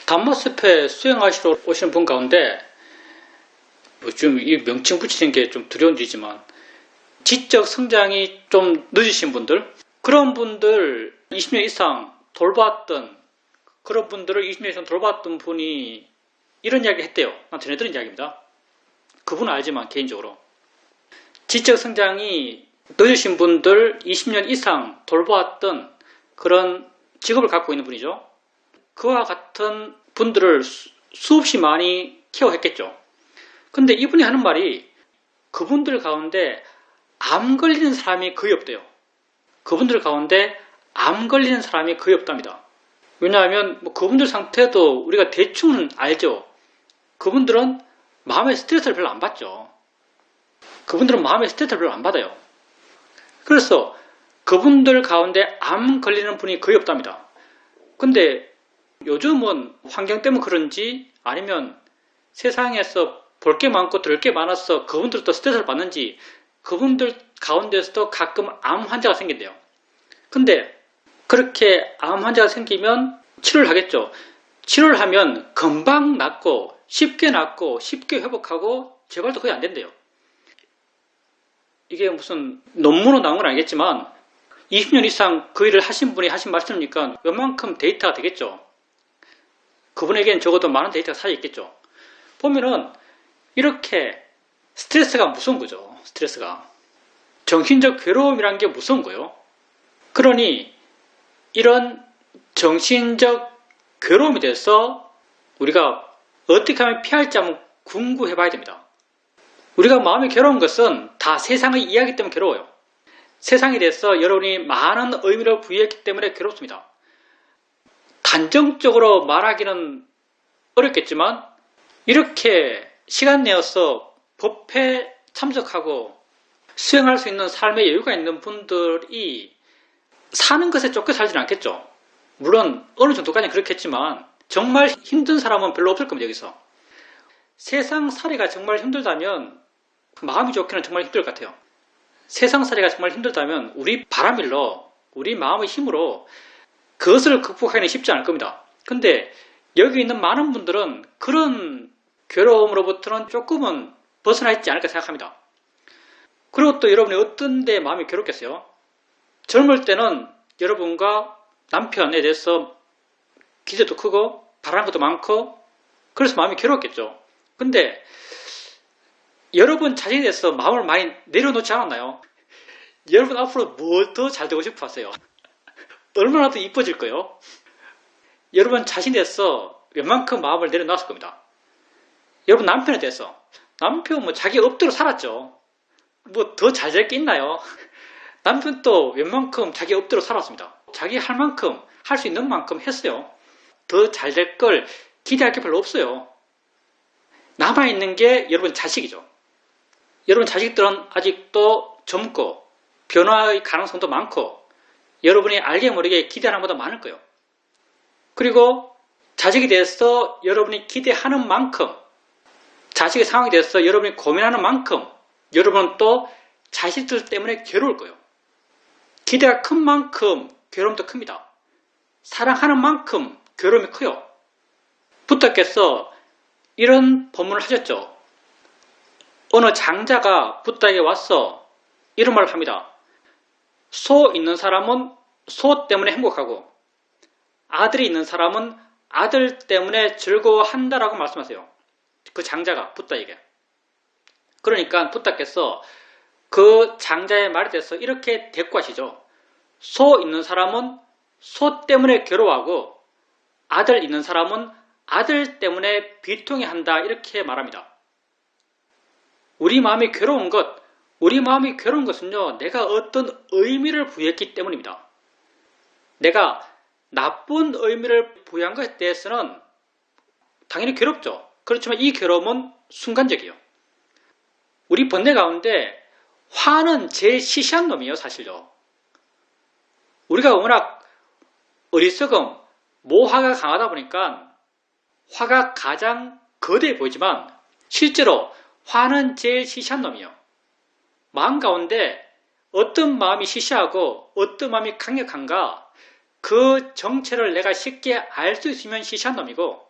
단마습회 수행하시러 오시는 분 가운데 좀 이 명칭 붙이는 게 좀 두려운 일이지만 지적 성장이 좀 늦으신 분들, 그런 분들 20년 이상 돌봤던 그런 분들을 20년 이상 돌봤던 분이 이런 이야기 했대요. 난 전해 들은 이야기입니다. 그분은 알지만 개인적으로 지적 성장이 늦으신 분들 20년 이상 돌보았던 그런 직업을 갖고 있는 분이죠. 그와 같은 분들을 수없이 많이 케어했겠죠. 근데 이분이 하는 말이 그분들 가운데 암 걸리는 사람이 거의 없대요. 그분들 가운데 암 걸리는 사람이 거의 없답니다. 왜냐하면 그분들 상태도 우리가 대충은 알죠. 그분들은 마음의 스트레스를 별로 안 받죠. 그분들은 마음의 스트레스를 별로 안 받아요. 그래서 그분들 가운데 암 걸리는 분이 거의 없답니다. 근데 요즘은 환경 때문에 그런지 아니면 세상에서 볼 게 많고 들을 게 많아서 그분들도 스트레스를 받는지 그분들 가운데서도 가끔 암 환자가 생긴대요. 근데 그렇게 암 환자가 생기면 치료를 하겠죠. 치료를 하면 금방 낫고 쉽게 회복하고 재발도 거의 안 된대요. 이게 무슨 논문으로 나온 건 아니겠지만 20년 이상 그 일을 하신 분이 하신 말씀이니까 웬만큼 데이터가 되겠죠. 그분에겐 적어도 많은 데이터가 쌓여 있겠죠. 보면은 이렇게 스트레스가 무서운 거죠. 스트레스가. 정신적 괴로움이란 게 무서운 거예요. 그러니 이런 정신적 괴로움에 대해서 우리가 어떻게 하면 피할지 한번 궁구해 봐야 됩니다. 우리가 마음이 괴로운 것은 다 세상의 이야기 때문에 괴로워요. 세상에 대해서 여러분이 많은 의미를 부여했기 때문에 괴롭습니다. 단정적으로 말하기는 어렵겠지만 이렇게 시간 내어서 법회 참석하고 수행할 수 있는 삶의 여유가 있는 분들이 사는 것에 쫓겨 살지는 않겠죠. 물론 어느 정도까지는 그렇겠지만 정말 힘든 사람은 별로 없을 겁니다. 여기서 세상살이가 정말 힘들다면 마음이 좋기는 정말 힘들 것 같아요. 세상살이가 정말 힘들다면 우리 바람일로 우리 마음의 힘으로 그것을 극복하기는 쉽지 않을 겁니다. 근데 여기 있는 많은 분들은 그런 괴로움으로부터는 조금은 벗어나 있지 않을까 생각합니다. 그리고 또 여러분이 어떤 데 마음이 괴롭겠어요? 젊을 때는 여러분과 남편에 대해서 기대도 크고 바라는 것도 많고 그래서 마음이 괴롭겠죠. 근데 여러분 자신에 대해서 마음을 많이 내려놓지 않았나요? 여러분 앞으로 뭘 더 잘 되고 싶어 하세요? 얼마나 더 이뻐질 거예요? 여러분 자신에 대해서 웬만큼 마음을 내려놨을 겁니다. 여러분 남편에 대해서 남편은 자기 업대로 살았죠. 더 잘 될 게 있나요? 남편도 웬만큼 자기 업대로 살았습니다. 자기 할 만큼 할 수 있는 만큼 했어요. 더 잘 될 걸 기대할 게 별로 없어요. 남아있는 게 여러분 자식이죠. 여러분 자식들은 아직도 젊고 변화의 가능성도 많고 여러분이 알게 모르게 기대하는 것보다 많을 거예요. 그리고 자식에 대해서 여러분이 기대하는 만큼 자식의 상황에 대해서 여러분이 고민하는 만큼 여러분은 또 자식들 때문에 괴로울 거예요. 기대가 큰 만큼 괴로움도 큽니다. 사랑하는 만큼 괴로움이 커요. 부처께서 이런 법문을 하셨죠. 어느 장자가 부처에게 와서 이런 말을 합니다. 소 있는 사람은 소 때문에 행복하고 아들이 있는 사람은 아들 때문에 즐거워한다라고 말씀하세요. 그 장자가 부처에게. 그러니까 부처께서 그 장자의 말에 대해서 이렇게 대꾸하시죠. 소 있는 사람은 소 때문에 괴로워하고 아들 있는 사람은 아들 때문에 비통해한다 이렇게 말합니다. 우리 마음이 괴로운 것은요. 내가 어떤 의미를 부여했기 때문입니다. 내가 나쁜 의미를 부여한 것에 대해서는 당연히 괴롭죠. 그렇지만 이 괴로움은 순간적이에요. 우리 번뇌 가운데 화는 제일 시시한 놈이에요. 사실요. 우리가 워낙 어리석음, 모화가 강하다 보니까 화가 가장 거대해 보이지만 실제로 화는 제일 시시한 놈이에요. 마음 가운데 어떤 마음이 시시하고 어떤 마음이 강력한가 그 정체를 내가 쉽게 알 수 있으면 시시한 놈이고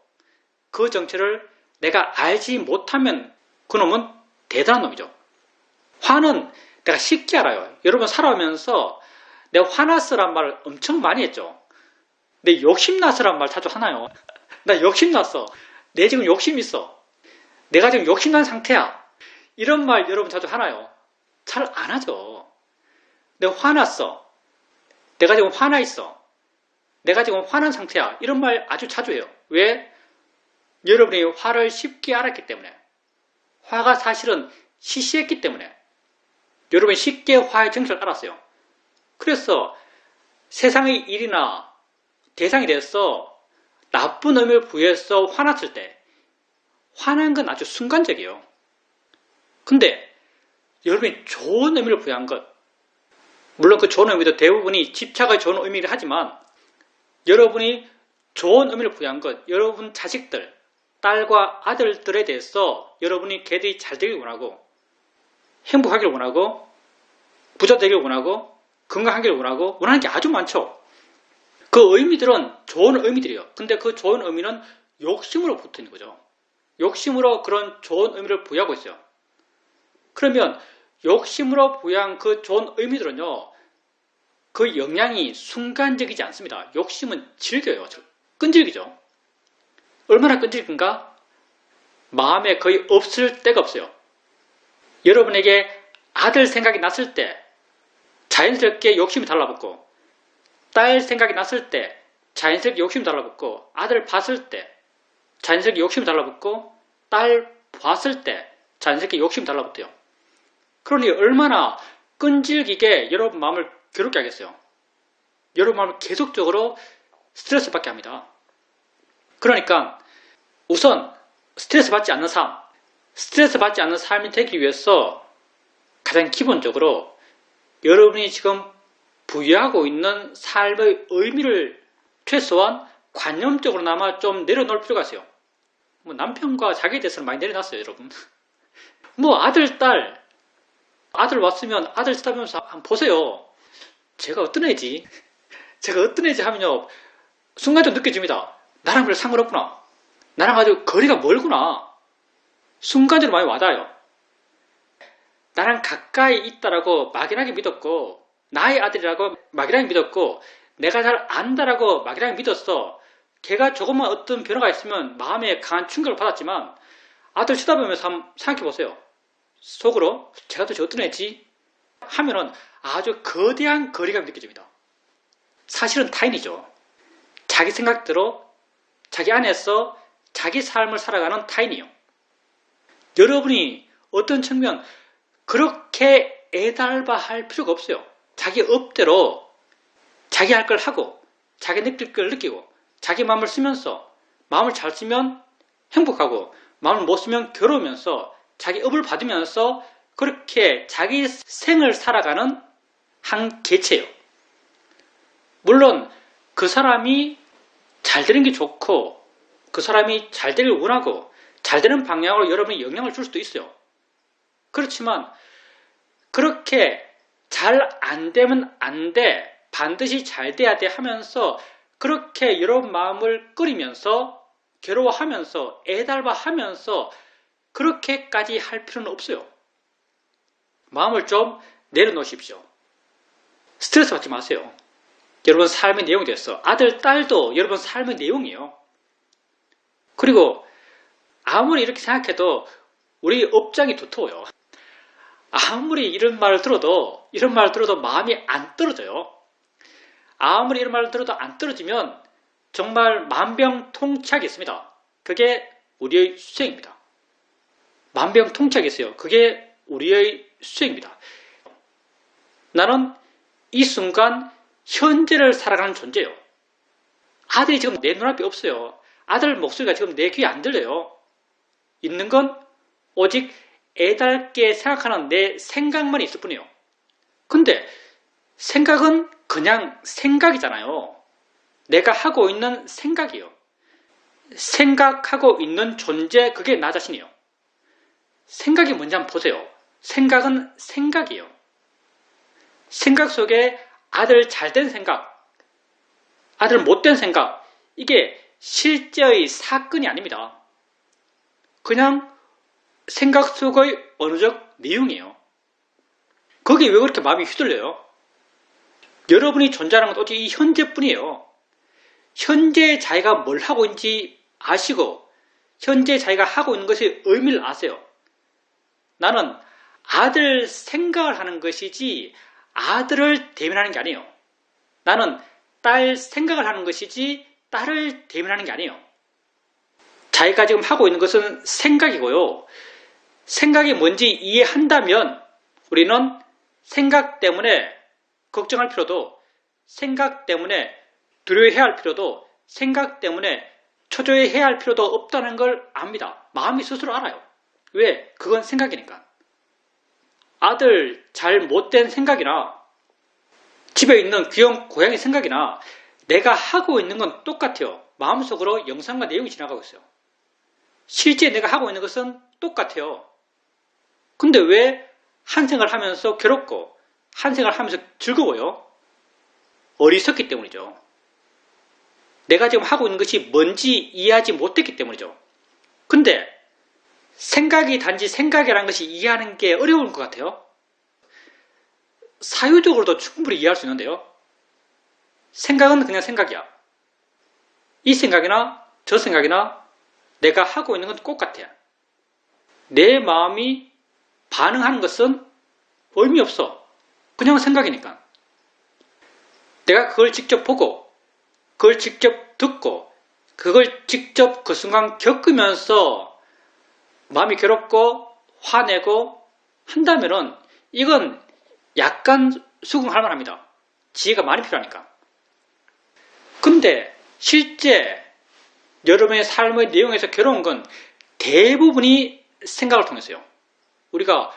그 정체를 내가 알지 못하면 그놈은 대단한 놈이죠. 화는 내가 쉽게 알아요. 여러분 살아오면서 내가 화났어란 말을 엄청 많이 했죠. 내 욕심났어란 말 자주 하나요? 나 욕심났어. 내 지금 욕심 있어. 내가 지금 욕심난 상태야. 이런 말 여러분 자주 하나요? 잘 안 하죠. 내가 화났어. 내가 지금 화나 있어. 내가 지금 화난 상태야. 이런 말 아주 자주 해요. 왜? 여러분이 화를 쉽게 알았기 때문에. 화가 사실은 시시했기 때문에. 여러분이 쉽게 화의 정체를 알았어요. 그래서 세상의 일이나 대상에 대해서 나쁜 의미를 부여해서 화났을 때 화난 건 아주 순간적이에요. 근데 여러분이 좋은 의미를 부여한 것, 물론 그 좋은 의미도 대부분이 집착의 좋은 의미를 하지만 여러분이 좋은 의미를 부여한 것, 여러분 자식들, 딸과 아들들에 대해서 여러분이 걔들이 잘 되길 원하고 행복하길 원하고 부자 되길 원하고 건강하길 원하고 원하는 게 아주 많죠. 그 의미들은 좋은 의미들이에요. 근데 그 좋은 의미는 욕심으로 붙어 있는 거죠. 욕심으로 그런 좋은 의미를 부여하고 있어요. 그러면 욕심으로 부여한 그 좋은 의미들은요, 그 영향이 순간적이지 않습니다. 욕심은 질겨요. 끈질기죠. 얼마나 끈질긴가? 마음에 거의 없을 데가 없어요. 여러분에게 아들 생각이 났을 때 자연스럽게 욕심이 달라붙고, 딸 생각이 났을 때 자연스럽게 욕심이 달라붙고, 아들 봤을 때 자연스럽게 욕심이 달라붙고, 딸 봤을 때 자연스럽게 욕심이 달라붙어요. 그러니 얼마나 끈질기게 여러분 마음을 괴롭게 하겠어요. 여러분 마음을 계속적으로 스트레스 받게 합니다. 그러니까 우선 스트레스 받지 않는 삶, 스트레스 받지 않는 삶이 되기 위해서 가장 기본적으로 여러분이 지금 부여하고 있는 삶의 의미를 최소한 관념적으로나마 좀 내려놓을 필요가 있어요. 뭐 남편과 자기에 대해서는 많이 내려놨어요, 여러분. 뭐 아들, 딸, 아들 왔으면 아들 쳐다보면서 한번 보세요. 제가 어떤 애지? 제가 어떤 애지 하면요, 순간적으로 느껴집니다. 나랑 별 상관없구나. 나랑 아주 거리가 멀구나. 순간적으로 많이 와닿아요. 나랑 가까이 있다라고 막연하게 믿었고, 나의 아들이라고 막연하게 믿었고, 내가 잘 안다라고 막연하게 믿었어. 걔가 조금만 어떤 변화가 있으면 마음에 강한 충격을 받았지만, 아들 쳐다보면서 한번 생각해보세요. 속으로 제가 도대체 어떤 애지? 하면은 아주 거대한 거리감이 느껴집니다. 사실은 타인이죠. 자기 생각대로 자기 안에서 자기 삶을 살아가는 타인이요. 여러분이 어떤 측면 그렇게 애달바할 필요가 없어요. 자기 업대로 자기 할 걸 하고 자기 느낄 걸 느끼고 자기 마음을 쓰면서 마음을 잘 쓰면 행복하고 마음을 못 쓰면 괴로우면서 자기 업을 받으면서 그렇게 자기 생을 살아가는 한 개체예요. 물론 그 사람이 잘 되는 게 좋고 그 사람이 잘 되길 원하고 잘 되는 방향으로 여러분이 영향을 줄 수도 있어요. 그렇지만 그렇게 잘 안 되면 안 돼, 반드시 잘 돼야 돼 하면서 그렇게 여러분 마음을 끓이면서 괴로워하면서 애달바하면서 그렇게까지 할 필요는 없어요. 마음을 좀 내려놓으십시오. 스트레스 받지 마세요. 여러분 삶의 내용이 됐어. 아들, 딸도 여러분 삶의 내용이에요. 그리고 아무리 이렇게 생각해도 우리 업장이 두터워요. 아무리 이런 말을 들어도 마음이 안 떨어져요. 아무리 이런 말을 들어도 안 떨어지면 정말 만병통치약이 있습니다. 그게 우리의 수행입니다. 만병통치약이 있어요. 그게 우리의 수행입니다. 나는 이 순간 현재를 살아가는 존재예요. 아들이 지금 내 눈앞에 없어요. 아들 목소리가 지금 내 귀에 안 들려요. 있는 건 오직 애달게 생각하는 내 생각만 있을 뿐이에요. 근데 생각은 그냥 생각이잖아요. 내가 하고 있는 생각이에요. 생각하고 있는 존재, 그게 나 자신이에요. 생각이 뭔지 한번 보세요. 생각은 생각이에요. 생각 속에 아들 잘된 생각, 아들 못된 생각, 이게 실제의 사건이 아닙니다. 그냥 생각 속의 언어적 내용이에요. 거기에 왜 그렇게 마음이 휘둘려요? 여러분이 존재하는 건 오직 이 현재뿐이에요. 현재 자기가 뭘 하고 있는지 아시고 현재 자기가 하고 있는 것의 의미를 아세요. 나는 아들 생각을 하는 것이지 아들을 대면하는 게 아니에요. 나는 딸 생각을 하는 것이지 딸을 대면하는 게 아니에요. 자기가 지금 하고 있는 것은 생각이고요. 생각이 뭔지 이해한다면 우리는 생각 때문에 걱정할 필요도, 생각 때문에 두려워해야 할 필요도, 생각 때문에 초조해해야 할 필요도 없다는 걸 압니다. 마음이 스스로 알아요. 왜? 그건 생각이니까. 아들 잘 못된 생각이나 집에 있는 귀여운 고양이 생각이나 내가 하고 있는 건 똑같아요. 마음속으로 영상과 내용이 지나가고 있어요. 실제 내가 하고 있는 것은 똑같아요. 근데 왜 한 생각을 하면서 괴롭고 한 생각을 하면서 즐거워요? 어리석기 때문이죠. 내가 지금 하고 있는 것이 뭔지 이해하지 못했기 때문이죠. 근데 생각이 단지 생각이라는 것이 이해하는 게 어려운 것 같아요. 사유적으로도 충분히 이해할 수 있는데요. 생각은 그냥 생각이야. 이 생각이나 저 생각이나 내가 하고 있는 건 똑같아. 내 마음이 반응하는 것은 의미 없어. 그냥 생각이니까. 내가 그걸 직접 보고 그걸 직접 듣고 그걸 직접 그 순간 겪으면서 마음이 괴롭고 화내고 한다면은 이건 약간 수긍할 만합니다. 지혜가 많이 필요하니까. 근데 실제 여러분의 삶의 내용에서 괴로운 건 대부분이 생각을 통해서요. 우리가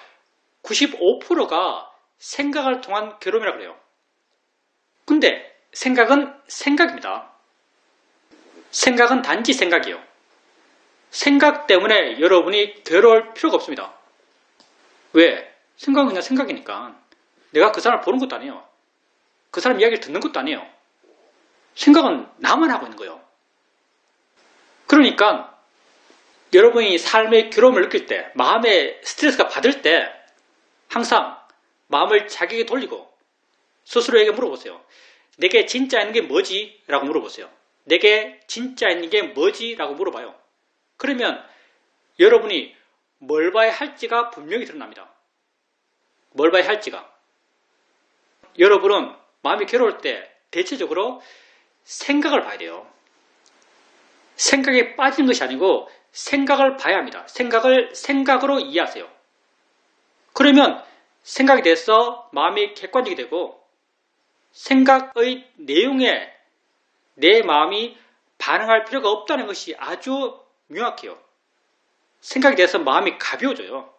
95%가 생각을 통한 괴로움이라고 그래요. 근데 생각은 생각입니다. 생각은 단지 생각이에요. 생각 때문에 여러분이 괴로울 필요가 없습니다. 왜? 생각은 그냥 생각이니까. 내가 그 사람을 보는 것도 아니에요. 그 사람 이야기를 듣는 것도 아니에요. 생각은 나만 하고 있는 거예요. 그러니까 여러분이 삶의 괴로움을 느낄 때, 마음의 스트레스가 받을 때 항상 마음을 자기에게 돌리고 스스로에게 물어보세요. 내게 진짜 있는 게 뭐지? 라고 물어보세요. 내게 진짜 있는 게 뭐지? 라고 물어봐요. 그러면 여러분이 뭘 봐야 할지가 분명히 드러납니다. 뭘 봐야 할지가. 여러분은 마음이 괴로울 때 대체적으로 생각을 봐야 돼요. 생각에 빠지는 것이 아니고 생각을 봐야 합니다. 생각을 생각으로 이해하세요. 그러면 생각에 대해서 마음이 객관적이 되고 생각의 내용에 내 마음이 반응할 필요가 없다는 것이 아주 명확해요. 생각에 대해서 마음이 가벼워져요.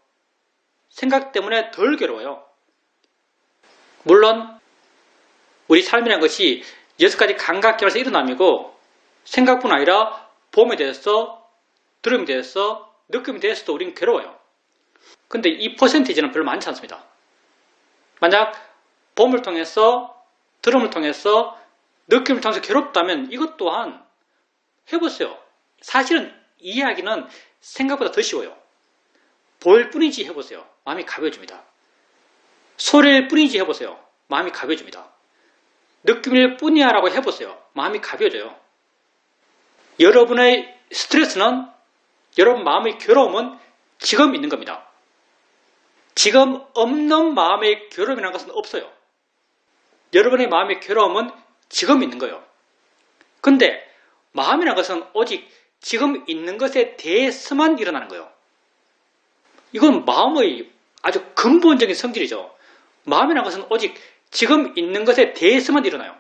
생각 때문에 덜 괴로워요. 물론 우리 삶이라는 것이 6가지 감각경에서 일어남이고 생각뿐 아니라 봄에 대해서, 들음에 대해서, 느낌에 대해서도 우리는 괴로워요. 근데 이 퍼센티지는 별로 많지 않습니다. 만약 봄을 통해서, 들음을 통해서, 느낌을 통해서 괴롭다면 이것 또한 해보세요. 사실은 이해하기는 생각보다 더 쉬워요. 보일 뿐이지 해보세요. 마음이 가벼워집니다. 소리일 뿐이지 해보세요. 마음이 가벼워집니다. 느낌일 뿐이야 라고 해보세요. 마음이 가벼워져요. 여러분의 스트레스는, 여러분 마음의 괴로움은 지금 있는 겁니다. 지금 없는 마음의 괴로움이라는 것은 없어요. 여러분의 마음의 괴로움은 지금 있는 거예요. 근데 마음이라는 것은 오직 지금 있는 것에 대해서만 일어나는 거예요. 이건 마음의 아주 근본적인 성질이죠. 마음이라는 것은 오직 지금 있는 것에 대해서만 일어나요.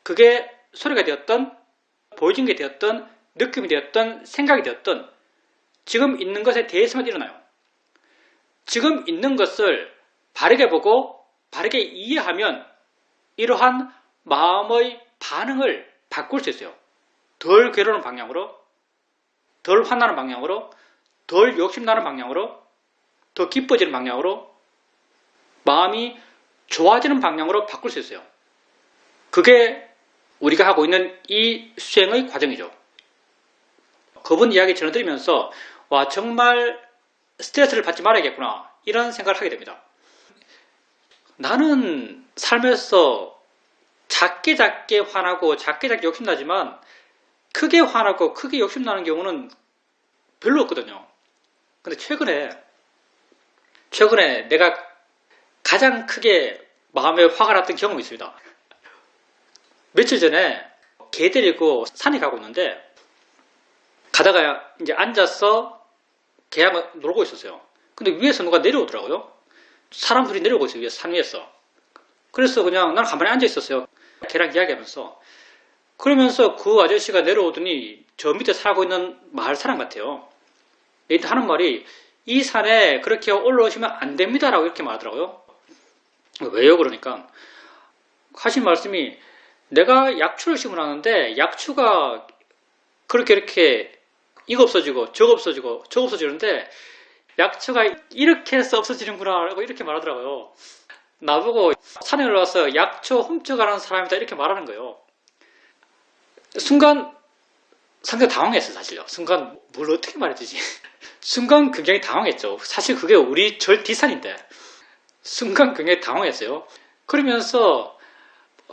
그게 소리가 되었던, 보여진 게 되었던, 느낌이 되었던, 생각이 되었던 지금 있는 것에 대해서만 일어나요. 지금 있는 것을 바르게 보고 바르게 이해하면 이러한 마음의 반응을 바꿀 수 있어요. 덜 괴로운 방향으로, 덜 화나는 방향으로, 덜 욕심나는 방향으로, 더 기뻐지는 방향으로, 마음이 좋아지는 방향으로 바꿀 수 있어요. 그게 우리가 하고 있는 이 수행의 과정이죠. 그분 이야기 전해드리면서 와, 정말 스트레스를 받지 말아야겠구나. 이런 생각을 하게 됩니다. 나는 살면서 작게 작게 화나고 작게 작게 욕심나지만 크게 화나고 크게 욕심나는 경우는 별로 없거든요. 근데 최근에 내가 가장 크게 마음에 화가 났던 경험이 있습니다. 며칠 전에 개 데리고 산에 가고 있는데 가다가 이제 앉아서 개하고 놀고 있었어요. 근데 위에서 누가 내려오더라고요. 사람들이 내려오고 있어요. 산 위에서. 그래서 그냥 난 가만히 앉아 있었어요. 걔랑 이야기하면서. 그러면서 그 아저씨가 내려오더니 저 밑에 살고 있는 마을 사람 같아요. 일단 하는 말이 이 산에 그렇게 올라오시면 안 됩니다라고 이렇게 말하더라고요. 왜요? 그러니까 하신 말씀이 내가 약초를 심어놨는데 약초가 그렇게 이렇게 이거 없어지고 저거 없어지고 저거 없어지는데 약초가 이렇게 해서 없어지는구나 라고 이렇게 말하더라고요. 나보고 산에 올라와서 약초 훔쳐가는 사람이다 이렇게 말하는 거예요. 순간 상당히 당황했어요. 사실요. 순간 뭘 어떻게 말해주지? 순간 굉장히 당황했죠. 사실 그게 우리 절 뒷산인데 순간 굉장히 당황했어요. 그러면서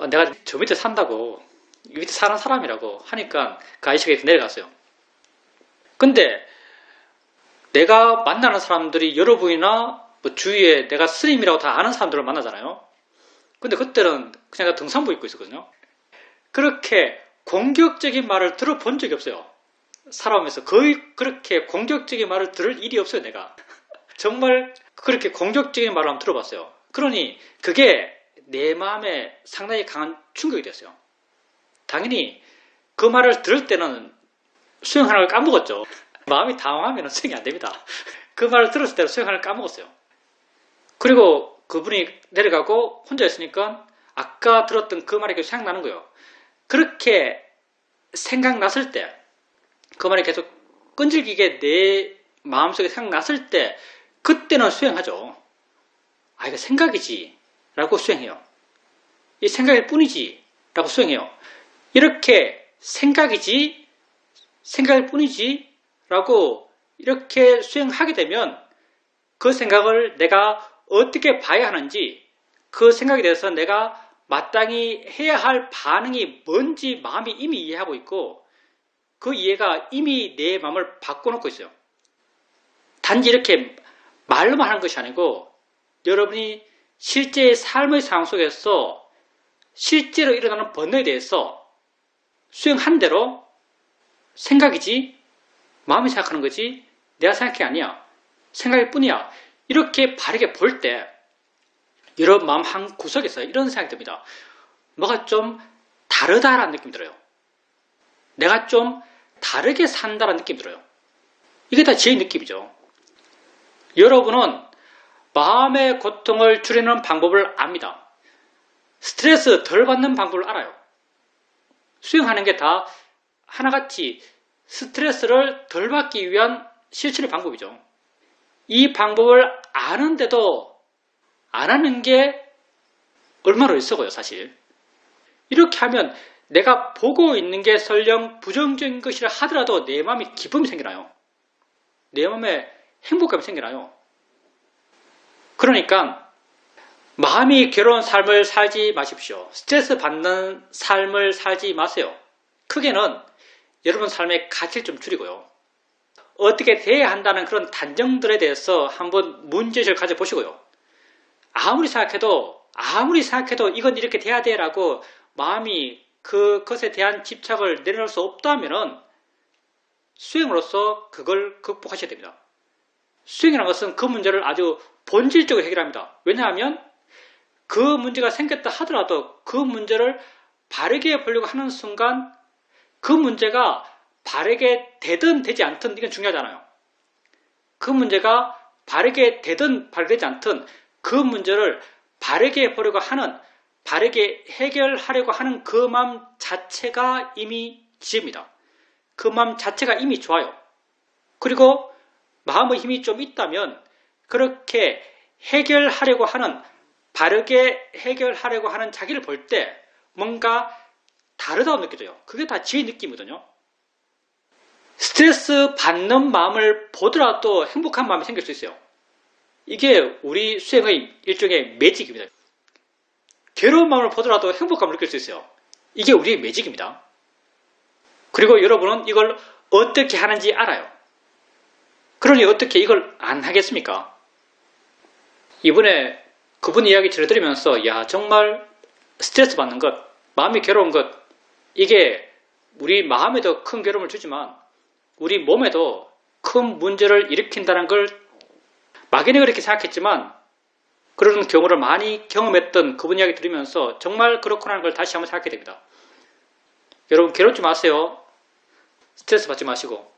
내가 저 밑에 산다고 이 밑에 사는 사람이라고 하니까 그 아저씨가 이렇게 내려갔어요. 근데 내가 만나는 사람들이 여러분이나 뭐 주위에 내가 스님이라고 다 아는 사람들을 만나잖아요. 근데 그때는 그냥 내가 등산복 입고 있었거든요. 그렇게 공격적인 말을 들어본 적이 없어요. 살아오면서 거의 그렇게 공격적인 말을 들을 일이 없어요, 내가. 정말 그렇게 공격적인 말을 한번 들어봤어요. 그러니 그게 내 마음에 상당히 강한 충격이 됐어요. 당연히 그 말을 들을 때는 수행하는 걸 까먹었죠. 마음이 당황하면 수행이 안 됩니다. 그 말을 들었을 때는 수행하는 걸 까먹었어요. 그리고 그분이 내려가고 혼자 있으니까 아까 들었던 그 말이 계속 생각나는 거예요. 그렇게 생각났을 때, 그 말이 계속 끈질기게 내 마음속에 생각났을 때 그때는 수행하죠. 아, 이거 생각이지 라고 수행해요. 이 생각일 뿐이지 라고 수행해요. 이렇게 생각이지, 생각일 뿐이지 라고 이렇게 수행하게 되면 그 생각을 내가 어떻게 봐야 하는지, 그 생각에 대해서 내가 마땅히 해야 할 반응이 뭔지 마음이 이미 이해하고 있고 그 이해가 이미 내 마음을 바꿔놓고 있어요. 단지 이렇게 말로만 하는 것이 아니고 여러분이 실제 삶의 상황 속에서 실제로 일어나는 번뇌에 대해서 수행한 대로 생각이지 마음이 생각하는 거지 내가 생각한 게 아니야. 생각일 뿐이야. 이렇게 바르게 볼 때 여러분 마음 한 구석에서 이런 생각이 듭니다. 뭐가 좀 다르다라는 느낌이 들어요. 내가 좀 다르게 산다라는 느낌이 들어요. 이게 다 제 느낌이죠. 여러분은 마음의 고통을 줄이는 방법을 압니다. 스트레스 덜 받는 방법을 알아요. 수행하는 게 다 하나같이 스트레스를 덜 받기 위한 실천의 방법이죠. 이 방법을 아는데도 안 하는 게 얼마나 어리석어요, 사실. 이렇게 하면 내가 보고 있는 게 설령 부정적인 것이라 하더라도 내 마음에 기쁨이 생겨나요. 내 마음에 행복감이 생겨나요. 그러니까 마음이 괴로운 삶을 살지 마십시오. 스트레스 받는 삶을 살지 마세요. 크게는 여러분 삶의 가치를 좀 줄이고요. 어떻게 돼야 한다는 그런 단정들에 대해서 한번 문제의식을 가져보시고요. 아무리 생각해도 이건 이렇게 돼야 돼 라고 마음이 그것에 대한 집착을 내려놓을 수 없다면은 수행으로서 그걸 극복하셔야 됩니다. 수행이라는 것은 그 문제를 아주 본질적으로 해결합니다. 왜냐하면 그 문제가 생겼다 하더라도 그 문제를 바르게 보려고 하는 순간 그 문제가 바르게 되든 되지 않든 이건 중요하잖아요. 그 문제가 바르게 되든 바르게 되지 않든 그 문제를 바르게 보려고 하는, 바르게 해결하려고 하는 그 마음 자체가 이미 지혜입니다. 그 마음 자체가 이미 좋아요. 그리고 마음의 힘이 좀 있다면 그렇게 해결하려고 하는, 바르게 해결하려고 하는 자기를 볼 때 뭔가 다르다고 느껴져요. 그게 다 지혜의 느낌이거든요. 스트레스 받는 마음을 보더라도 행복한 마음이 생길 수 있어요. 이게 우리 수행의 일종의 매직입니다. 괴로운 마음을 보더라도 행복감을 느낄 수 있어요. 이게 우리의 매직입니다. 그리고 여러분은 이걸 어떻게 하는지 알아요. 그러니 어떻게 이걸 안 하겠습니까? 이번에 그분 이야기 들려드리면서 야 정말 스트레스 받는 것, 마음이 괴로운 것, 이게 우리 마음에도 큰 괴로움을 주지만 우리 몸에도 큰 문제를 일으킨다는 걸 막연히 그렇게 생각했지만 그런 경우를 많이 경험했던 그분 이야기 들으면서 정말 그렇구나 하는 걸 다시 한번 생각하게 됩니다. 여러분 괴롭지 마세요. 스트레스 받지 마시고.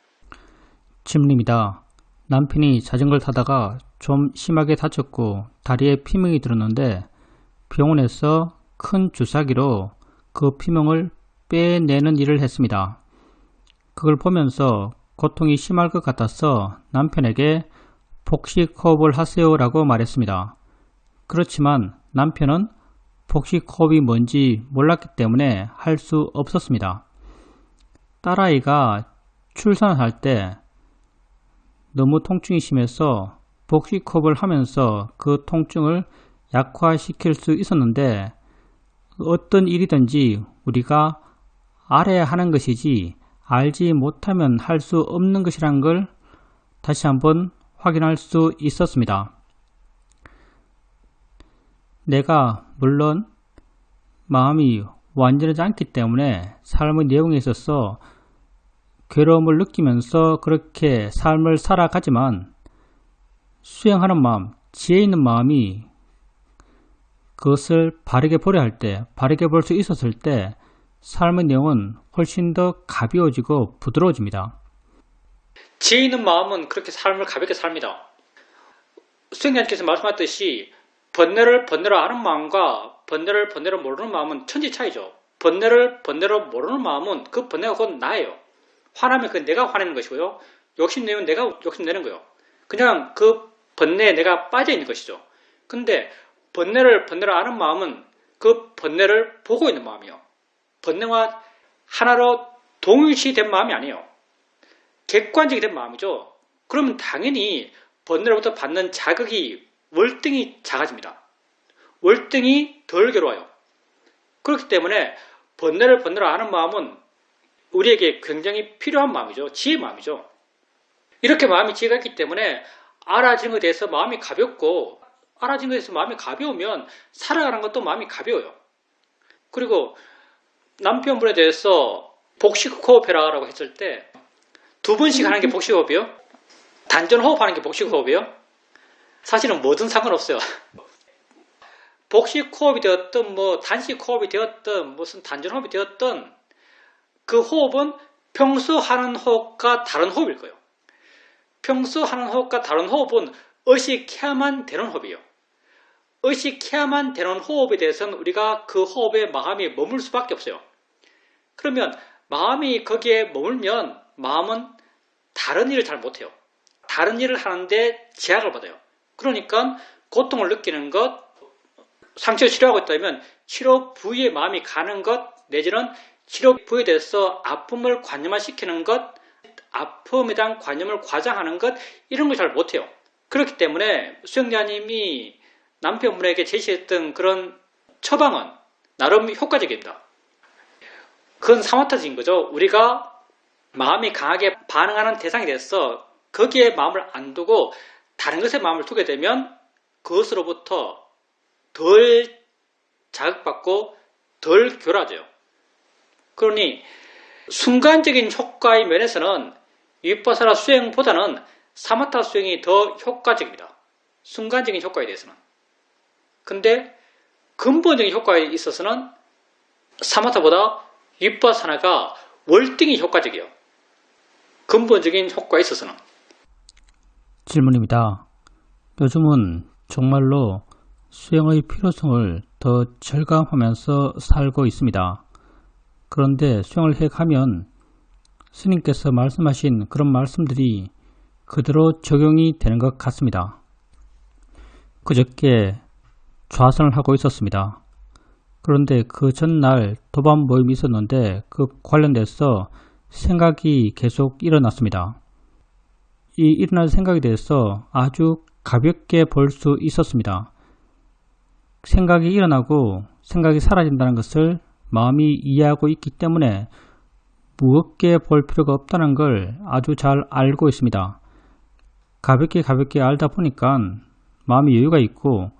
질문입니다. 남편이 자전거를 타다가 좀 심하게 다쳤고 다리에 피멍이 들었는데 병원에서 큰 주사기로 그 피멍을 빼내는 일을 했습니다. 그걸 보면서 고통이 심할 것 같아서 남편에게 복식호흡을 하세요라고 말했습니다. 그렇지만 남편은 복식호흡이 뭔지 몰랐기 때문에 할 수 없었습니다. 딸아이가 출산할 때 너무 통증이 심해서 복식호흡을 하면서 그 통증을 약화시킬 수 있었는데 어떤 일이든지 우리가 알아야 하는 것이지 알지 못하면 할 수 없는 것이라는 걸 다시 한번 확인할 수 있었습니다. 내가 물론 마음이 완전하지 않기 때문에 삶의 내용에 있어서 괴로움을 느끼면서 그렇게 삶을 살아가지만 수행하는 마음, 지혜 있는 마음이 그것을 바르게 보려 할 때, 바르게 볼 수 있었을 때 삶의 내용은 훨씬 더 가벼워지고 부드러워집니다. 지혜 있는 마음은 그렇게 삶을 가볍게 삽니다. 수행자님께서 말씀하셨듯이 번뇌를 번뇌로 아는 마음과 번뇌를 번뇌로 모르는 마음은 천지 차이죠. 번뇌를 번뇌로 모르는 마음은 그 번뇌가 곧 나예요. 화나면 그 내가 화내는 것이고요. 욕심내면 내가 욕심내는 거예요. 그냥 그 번뇌에 내가 빠져있는 것이죠. 근데 번뇌를 번뇌로 아는 마음은 그 번뇌를 보고 있는 마음이에요. 번뇌와 하나로 동일시된 마음이 아니에요. 객관적이 된 마음이죠. 그러면 당연히 번뇌로부터 받는 자극이 월등히 작아집니다. 월등히 덜 괴로워요. 그렇기 때문에 번뇌를 번뇌로 아는 마음은 우리에게 굉장히 필요한 마음이죠. 지혜의 마음이죠. 이렇게 마음이 지혜가 있기 때문에 알아지는 것에 대해서 마음이 가볍고 알아지는 것에 대해서 마음이 가벼우면 살아가는 것도 마음이 가벼워요. 그리고 남편분에 대해서 복식호흡해라라고 했을 때 두 번씩 하는 게 복식호흡이요? 단전호흡하는 게 복식호흡이요? 사실은 뭐든 상관없어요. 복식호흡이 되었든 뭐 단식호흡이 되었든 무슨 단전호흡이 되었든 그 호흡은 평소 하는 호흡과 다른 호흡일 거예요. 평소 하는 호흡과 다른 호흡은 의식해야만 되는 호흡이에요. 의식해야만 되는 호흡에 대해서는 우리가 그 호흡에 마음이 머물 수밖에 없어요. 그러면 마음이 거기에 머물면 마음은 다른 일을 잘 못해요. 다른 일을 하는데 제약을 받아요. 그러니까 고통을 느끼는 것, 상처를 치료하고 있다면 치료 부위에 마음이 가는 것, 내지는 치료 부위에 대해서 아픔을 관념화시키는 것, 아픔에 대한 관념을 과장하는 것, 이런 걸 잘 못해요. 그렇기 때문에 수행자님이 남편분에게 제시했던 그런 처방은 나름 효과적입니다. 그건 사마타적인 거죠. 우리가 마음이 강하게 반응하는 대상이 돼서 거기에 마음을 안 두고 다른 것에 마음을 두게 되면 그것으로부터 덜 자극받고 덜 괴로워져요. 그러니 순간적인 효과의 면에서는 위파사나 수행보다는 사마타 수행이 더 효과적입니다. 순간적인 효과에 대해서는. 근데 근본적인 효과에 있어서는 사마타보다 위파사나가 월등히 효과적이에요. 근본적인 효과에 있어서는. 질문입니다. 요즘은 정말로 수행의 필요성을 더 절감하면서 살고 있습니다. 그런데 수행을 해가면 스님께서 말씀하신 그런 말씀들이 그대로 적용이 되는 것 같습니다. 그저께 좌선을 하고 있었습니다. 그런데 그 전날 도반 모임이 있었는데 그 관련돼서 생각이 계속 일어났습니다. 이 일어난 생각에 대해서 아주 가볍게 볼 수 있었습니다. 생각이 일어나고 생각이 사라진다는 것을 마음이 이해하고 있기 때문에 무겁게 볼 필요가 없다는 걸 아주 잘 알고 있습니다. 가볍게 알다 보니까 마음이 여유가 있고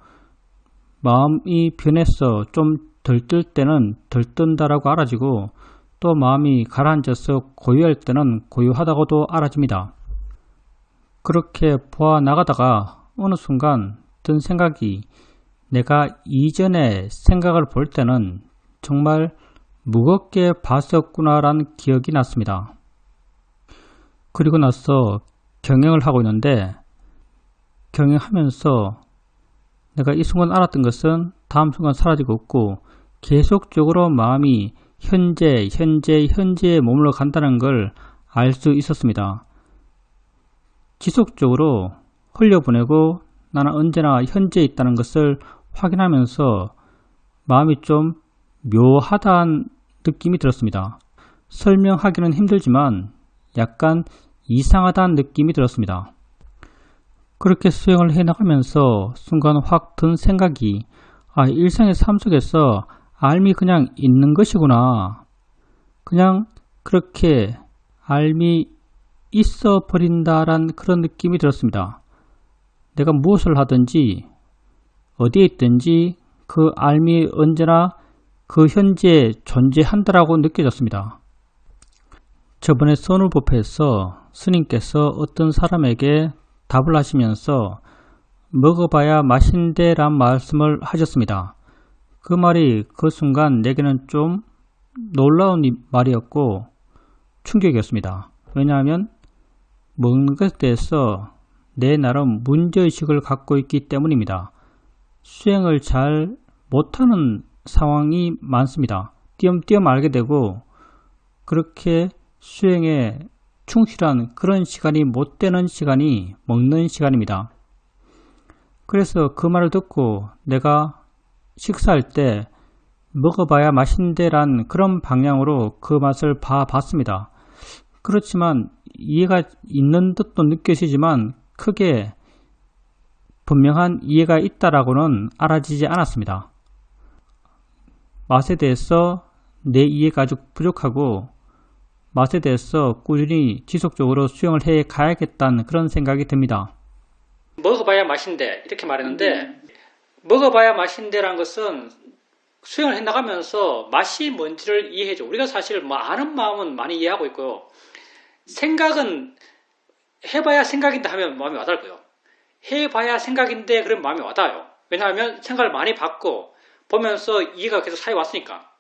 마음이 변해서 좀 들뜰 때는 들뜬다라고 알아지고 또 마음이 가라앉아서 고요할 때는 고요하다고도 알아집니다. 그렇게 보아 나가다가 어느 순간 든 생각이 내가 이전에 생각을 볼 때는 정말 무겁게 봤었구나라는 기억이 났습니다. 그리고 나서 경영을 하고 있는데 경영하면서 내가 이 순간 알았던 것은 다음 순간 사라지고 없고 계속적으로 마음이 현재에 머물러 간다는 걸 알 수 있었습니다. 지속적으로 흘려보내고 나는 언제나 현재에 있다는 것을 확인하면서 마음이 좀 묘하다는 느낌이 들었습니다. 설명하기는 힘들지만 약간 이상하다는 느낌이 들었습니다. 그렇게 수행을 해나가면서 순간 확 든 생각이 일상의 삶 속에서 알미 그냥 있는 것이구나. 그냥 그렇게 알미 있어 버린다란 그런 느낌이 들었습니다. 내가 무엇을 하든지 어디에 있든지 그 알미 언제나 그 현재에 존재한다라고 느껴졌습니다. 저번에 선울법회에서 스님께서 어떤 사람에게 답을 하시면서 먹어봐야 맛인데란 말씀을 하셨습니다. 그 말이 그 순간 내게는 좀 놀라운 말이었고 충격이었습니다. 왜냐하면 먹는 것에 대해서 내 나름 문제의식을 갖고 있기 때문입니다. 수행을 잘 못하는 상황이 많습니다. 띄엄띄엄 알게 되고 그렇게 수행에 충실한 그런 시간이 못 되는 시간이 먹는 시간입니다. 그래서 그 말을 듣고 내가 식사할 때 먹어봐야 맛인데란 그런 방향으로 그 맛을 봐봤습니다. 그렇지만 이해가 있는 듯도 느껴지지만 크게 분명한 이해가 있다라고는 알아지지 않았습니다. 맛에 대해서 내 이해가 아주 부족하고 맛에 대해서 꾸준히 지속적으로 수행을 해 가야겠다는 그런 생각이 듭니다. 먹어봐야 맛인데 이렇게 말했는데 먹어봐야 맛인데라는 것은 수행을 해나가면서 맛이 뭔지를 이해해줘. 우리가 사실 아는 마음은 많이 이해하고 있고요. 생각은 해봐야 생각인데 하면 마음이 와닿고요. 해봐야 생각인데 그러면 마음이 와닿아요. 왜냐하면 생각을 많이 받고 보면서 이해가 계속 사이 왔으니까.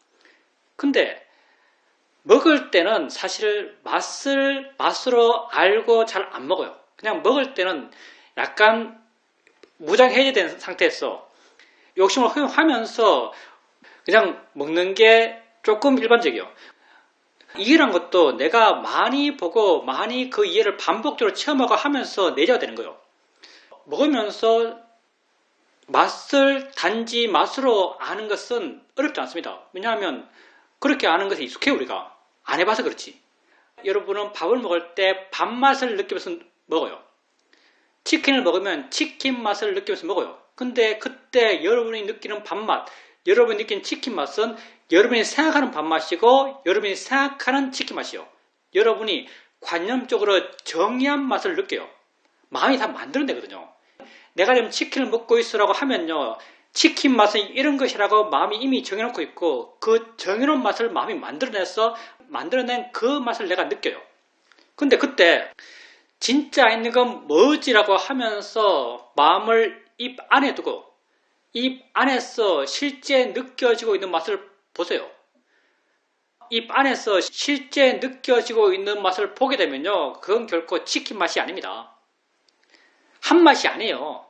근데 먹을 때는 사실 맛으로 알고 잘 안 먹어요. 그냥 먹을 때는 약간 무장해제된 상태에서 욕심을 허용하면서 그냥 먹는 게 조금 일반적이에요. 이해란 것도 내가 많이 보고 많이 그 이해를 반복적으로 체험하고 하면서 내줘야 되는 거예요. 먹으면서 맛을 단지 맛으로 아는 것은 어렵지 않습니다. 왜냐하면 그렇게 아는 것에 익숙해요. 우리가 안 해봐서 그렇지. 여러분은 밥을 먹을 때 밥맛을 느끼면서 먹어요. 치킨을 먹으면 치킨 맛을 느끼면서 먹어요. 근데 그때 여러분이 느끼는 밥맛, 여러분이 느끼는 치킨 맛은 여러분이 생각하는 밥맛이고 여러분이 생각하는 치킨 맛이요. 여러분이 관념적으로 정의한 맛을 느껴요. 마음이 다 만들어내거든요. 내가 지금 치킨을 먹고 있으라고 하면요. 치킨 맛은 이런 것이라고 마음이 이미 정해놓고 있고 그 정해놓은 맛을 마음이 만들어낸 그 맛을 내가 느껴요. 근데 그때 진짜 있는 건 뭐지라고 하면서 마음을 입 안에 두고 입 안에서 실제 느껴지고 있는 맛을 보세요. 입 안에서 실제 느껴지고 있는 맛을 보게 되면요. 그건 결코 치킨 맛이 아닙니다. 한 맛이 아니에요.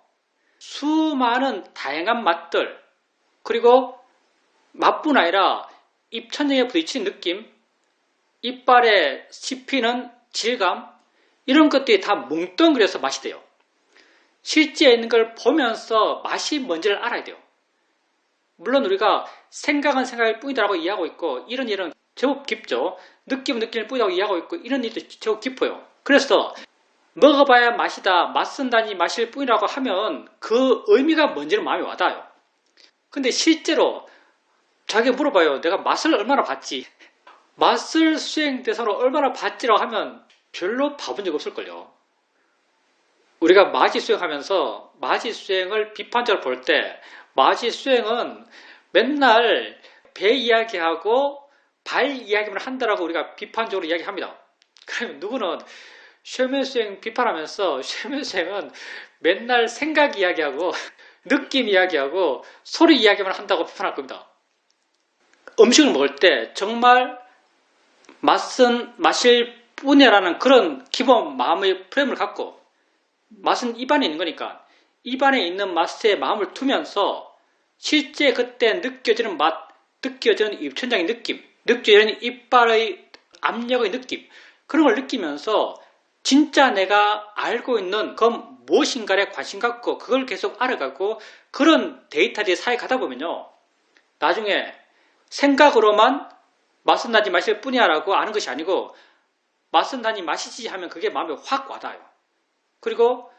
수많은 다양한 맛들, 그리고 맛뿐 아니라 입천장에 부딪히는 느낌, 이빨에 씹히는 질감, 이런 것들이 다 뭉뚱그려서 맛이 돼요. 실제 있는 걸 보면서 맛이 뭔지를 알아야 돼요. 물론 우리가 생각은 생각일 뿐이다라고 이해하고 있고 이런 일은 제법 깊죠. 느낌은 느낌일 뿐이라고 이해하고 있고 이런 일도 제법 깊어요. 그래서 먹어봐야 맛이다, 맛쓴다니 마실 뿐이라고 하면 그 의미가 뭔지는 마음에 와닿아요. 근데 실제로 자기가 물어봐요. 내가 맛을 얼마나 봤지? 맛을 수행 대상으로 얼마나 봤지라고 하면 별로 봐본 적 없을걸요. 우리가 마지 수행하면서 마지 수행을 비판적으로 볼 때 마지 수행은 맨날 배 이야기하고 발 이야기만 한다라고 우리가 비판적으로 이야기합니다. 그러면 누구는 쉐면 수행 비판하면서 쉐면 수행은 맨날 생각 이야기하고 느낌 이야기하고 소리 이야기만 한다고 비판할 겁니다. 음식을 먹을 때 정말 맛은 마실 뿐이라는 그런 기본 마음의 프레임을 갖고 맛은 입안에 있는 거니까 입안에 있는 맛에 마음을 두면서 실제 그때 느껴지는 맛, 느껴지는 입천장의 느낌, 느껴지는 이빨의 압력의 느낌 그런 걸 느끼면서 진짜 내가 알고 있는 건 무엇인가에 관심 갖고 그걸 계속 알아가고 그런 데이터들이 사이에 가다 보면요. 나중에 생각으로만 맛은 나지 마실 뿐이야 라고 아는 것이 아니고 맛은 나니 마시지 하면 그게 마음에 확 와닿아요. 그리고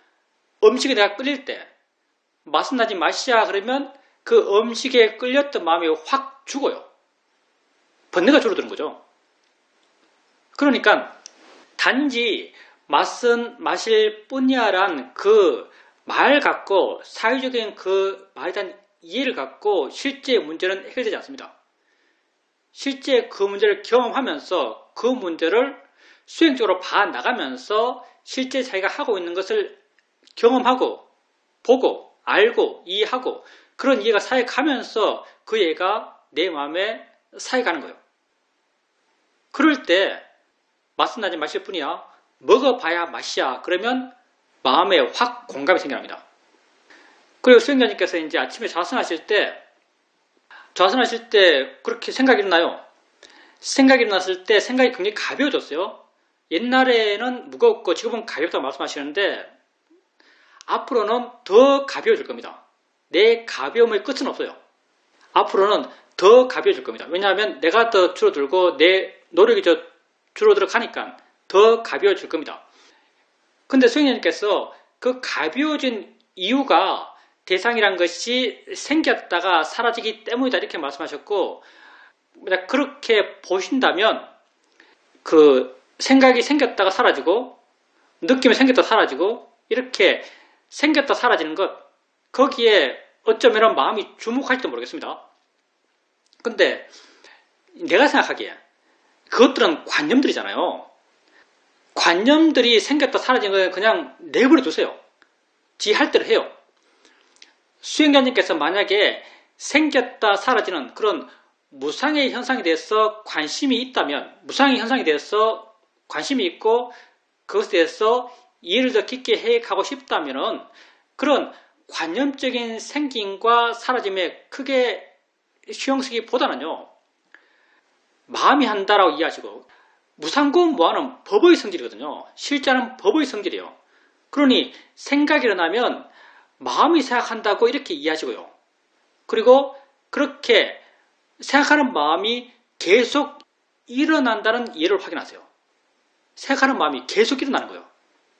음식에 내가 끌릴 때 맛은 나지 마시자 그러면 그 음식에 끌렸던 마음이 확 죽어요. 번뇌가 줄어드는 거죠. 그러니까 단지 맛은 마실 뿐이야란 그 말 갖고 사회적인 그 말에 대한 이해를 갖고 실제 문제는 해결되지 않습니다. 실제 그 문제를 경험하면서 그 문제를 수행적으로 봐나가면서 실제 자기가 하고 있는 것을 경험하고 보고 알고 이해하고 그런 이해가 사이에 가면서 그 이해가 내 마음에 사이에 가는 거예요. 그럴 때 맛은 나지 마실 뿐이야 먹어봐야 맛이야 그러면 마음에 확 공감이 생겨납니다. 그리고 수행자님께서 이제 아침에 좌선하실 때 그렇게 생각이 일어나요. 생각이 일어났을 때 생각이 굉장히 가벼워졌어요. 옛날에는 무겁고 지금은 가볍다고 말씀하시는데 앞으로는 더 가벼워질 겁니다. 내 가벼움의 끝은 없어요. 앞으로는 더 가벼워질 겁니다. 왜냐하면 내가 더 줄어들고 내 노력이 더 줄어들어 가니까 더 가벼워질 겁니다. 근데 수행자님께서 그 가벼워진 이유가 대상이란 것이 생겼다가 사라지기 때문이다 이렇게 말씀하셨고 그렇게 보신다면 그 생각이 생겼다가 사라지고 느낌이 생겼다 사라지고 이렇게 생겼다 사라지는 것 거기에 어쩌면 마음이 주목할지도 모르겠습니다. 근데 내가 생각하기에 그것들은 관념들이잖아요. 관념들이 생겼다 사라지는 건 그냥 내버려 두세요. 지 할 대로 해요. 수행자님께서 만약에 생겼다 사라지는 그런 무상의 현상에 대해서 관심이 있다면 무상의 현상에 대해서 관심이 있고 그것에 대해서 이해를 더 깊게 해가고 싶다면 그런 관념적인 생김과 사라짐에 크게 신경 쓰기보다는요. 마음이 한다라고 이해하시고 무상고음 무한은 법의 성질이거든요. 실제는 법의 성질이에요. 그러니 생각이 일어나면 마음이 생각한다고 이렇게 이해하시고요. 그리고 그렇게 생각하는 마음이 계속 일어난다는 이해를 확인하세요. 생각하는 마음이 계속 일어나는 거예요.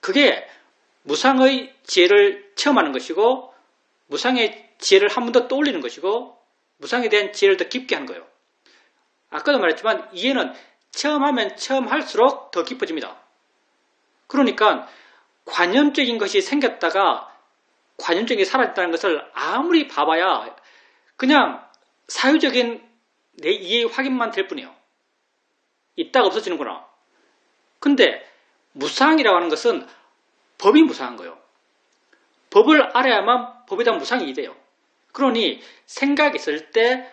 그게 무상의 지혜를 체험하는 것이고 무상의 지혜를 한 번 더 떠올리는 것이고 무상에 대한 지혜를 더 깊게 하는 거예요. 아까도 말했지만 이해는 체험하면 체험할수록 더 깊어집니다. 그러니까 관념적인 것이 생겼다가 관념적인 게 사라졌다는 것을 아무리 봐봐야 그냥 사유적인 내 이해의 확인만 될 뿐이에요. 있다가 없어지는구나. 근데 무상이라고 하는 것은 법이 무상한 거예요. 법을 알아야만 법에 대한 무상이 이해돼요. 그러니 생각이 있을 때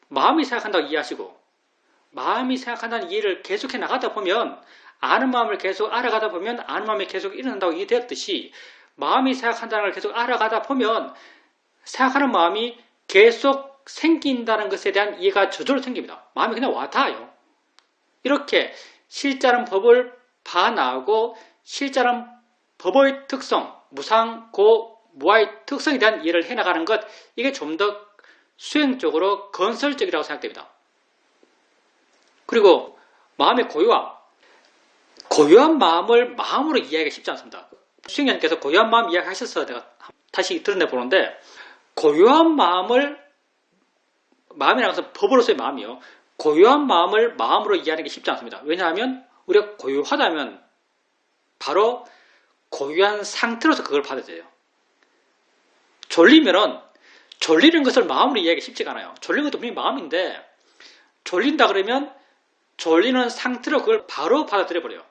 마음이 생각한다고 이해하시고 마음이 생각한다는 이해를 계속해 나가다 보면 아는 마음을 계속 알아가다 보면 아는 마음이 계속 일어난다고 이해되었듯이 마음이 생각한다는 걸 계속 알아가다 보면 생각하는 마음이 계속 생긴다는 것에 대한 이해가 저절로 생깁니다. 마음이 그냥 와닿아요. 이렇게 실자는 법을 봐나가고 실자는 법의 특성, 무상, 고, 무아의 특성에 대한 이해를 해나가는 것 이게 좀 더 수행적으로 건설적이라고 생각됩니다. 그리고 마음의 고요한 마음을 마음으로 이해하기가 쉽지 않습니다. 수행자님께서 고요한 마음 이야기하셔서 내가 다시 드러내 보는데, 고요한 마음이라는 것은 법으로서의 마음이요. 고요한 마음을 마음으로 이해하는 게 쉽지 않습니다. 왜냐하면 우리가 고요하다면 바로 고요한 상태로서 그걸 받아들여요. 졸리는 것을 마음으로 이해하기 쉽지가 않아요. 졸리는 것도 분명히 마음인데, 졸린다 그러면 졸리는 상태로 그걸 바로 받아들여 버려요.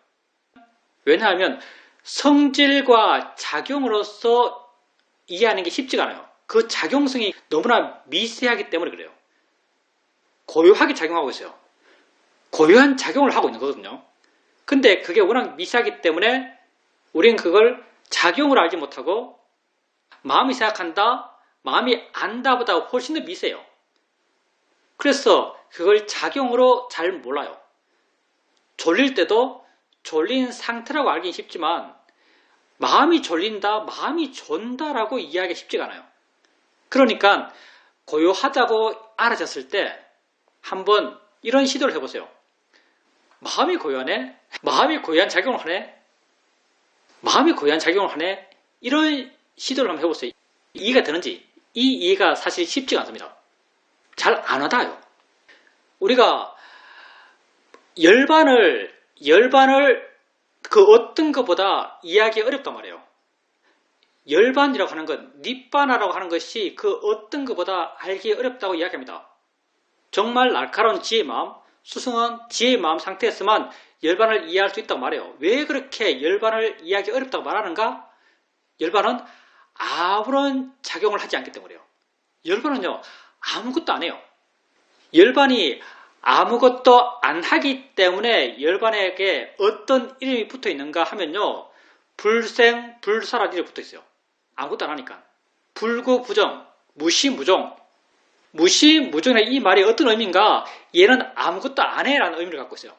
왜냐하면 성질과 작용으로서 이해하는 게 쉽지가 않아요. 그 작용성이 너무나 미세하기 때문에 그래요. 고요하게 작용하고 있어요. 고요한 작용을 하고 있는 거거든요. 근데 그게 워낙 미세하기 때문에 우리는 그걸 작용을 알지 못하고, 마음이 생각한다, 마음이 안다보다 훨씬 더 미세해요. 그래서 그걸 작용으로 잘 몰라요. 졸릴 때도 졸린 상태라고 알긴 쉽지만, 마음이 졸린다, 마음이 존다라고 이해하기 쉽지가 않아요. 그러니까 고요하다고 알아졌을 때 한번 이런 시도를 해보세요. 마음이 고요하네? 마음이 고요한 작용을 하네? 마음이 고요한 작용을 하네? 이런 시도를 한번 해보세요. 이해가 되는지? 이 이해가 사실 쉽지가 않습니다. 잘 안 와닿아요. 우리가 열반을 그 어떤 것보다 이해하기 어렵단 말이에요. 열반이라고 하는 것, 닛바나라고 하는 것이 그 어떤 것보다 알기 어렵다고 이야기합니다. 정말 날카로운 지혜의 마음, 수승한 지혜의 마음 상태에서만 열반을 이해할 수 있다고 말해요. 왜 그렇게 열반을 이해하기 어렵다고 말하는가? 열반은 아무런 작용을 하지 않기 때문에요. 열반은요, 아무것도 안 해요. 열반이 아무것도 안 하기 때문에 열반에게 어떤 이름이 붙어 있는가 하면요, 불생, 불사란 이름이 붙어 있어요. 아무것도 안 하니까. 불구부정, 무시무종. 무시무종의 이 말이 어떤 의미인가? 얘는 아무것도 안 해라는 의미를 갖고 있어요.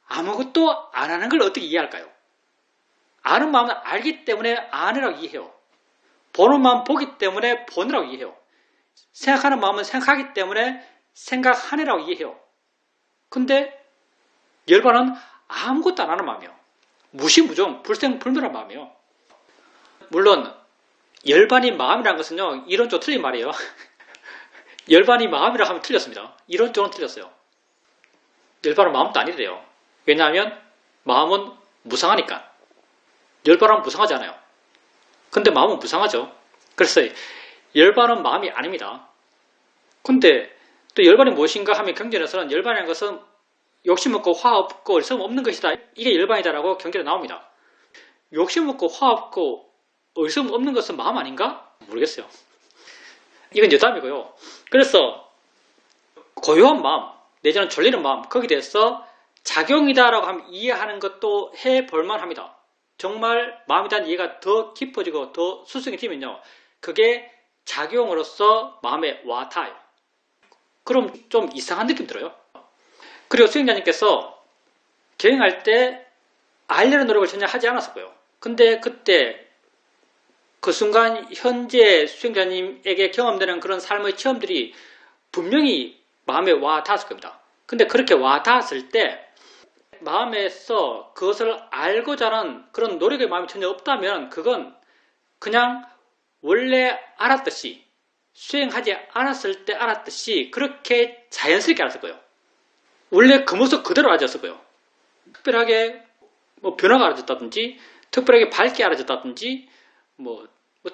아무것도 안 하는 걸 어떻게 이해할까요? 아는 마음은 알기 때문에 아니라고 이해해요. 보는 마음 보기 때문에 보느라고 이해해요. 생각하는 마음은 생각하기 때문에 생각하느라고 이해해요. 근데 열반은 아무것도 안 하는 마음이에요. 무시무종, 불생불멸한 마음이에요. 물론 열반이 마음이라는 것은요, 이론적으로 틀린 말이에요. 열반이 마음이라고 하면 틀렸습니다. 이론적으로는 틀렸어요. 열반은 마음도 아니래요. 왜냐하면 마음은 무상하니까. 열반은 무상하지 않아요. 근데 마음은 무상하죠. 그래서 열반은 마음이 아닙니다. 근데 또 열반이 무엇인가 하면 경전에서는 열반이라는 것은 욕심 없고 화 없고 얼성 없는 것이다. 이게 열반이다라고 경전에 나옵니다. 욕심 없고 화 없고 얼성 없는 것은 마음 아닌가? 모르겠어요. 이건 여담이고요. 그래서 고요한 마음, 내지는 졸리는 마음, 거기에 대해서 작용이다라고 하면 이해하는 것도 해볼만 합니다. 정말 마음에 대한 이해가 더 깊어지고 더 수승이 되면요, 그게 작용으로서 마음에 와 닿아요. 그럼 좀 이상한 느낌 들어요. 그리고 수행자님께서 경영할 때 알려는 노력을 전혀 하지 않았었고요. 근데 그때 그 순간 현재 수행자님에게 경험되는 그런 삶의 체험들이 분명히 마음에 와 닿았을 겁니다. 근데 그렇게 와 닿았을 때 마음에서 그것을 알고자 하는 그런 노력의 마음이 전혀 없다면 그건 그냥 원래 알았듯이, 수행하지 않았을 때 알았듯이 그렇게 자연스럽게 알았을 거예요. 원래 그 모습 그대로 알아졌을 거예요. 특별하게 변화가 알아졌다든지, 특별하게 밝게 알아졌다든지,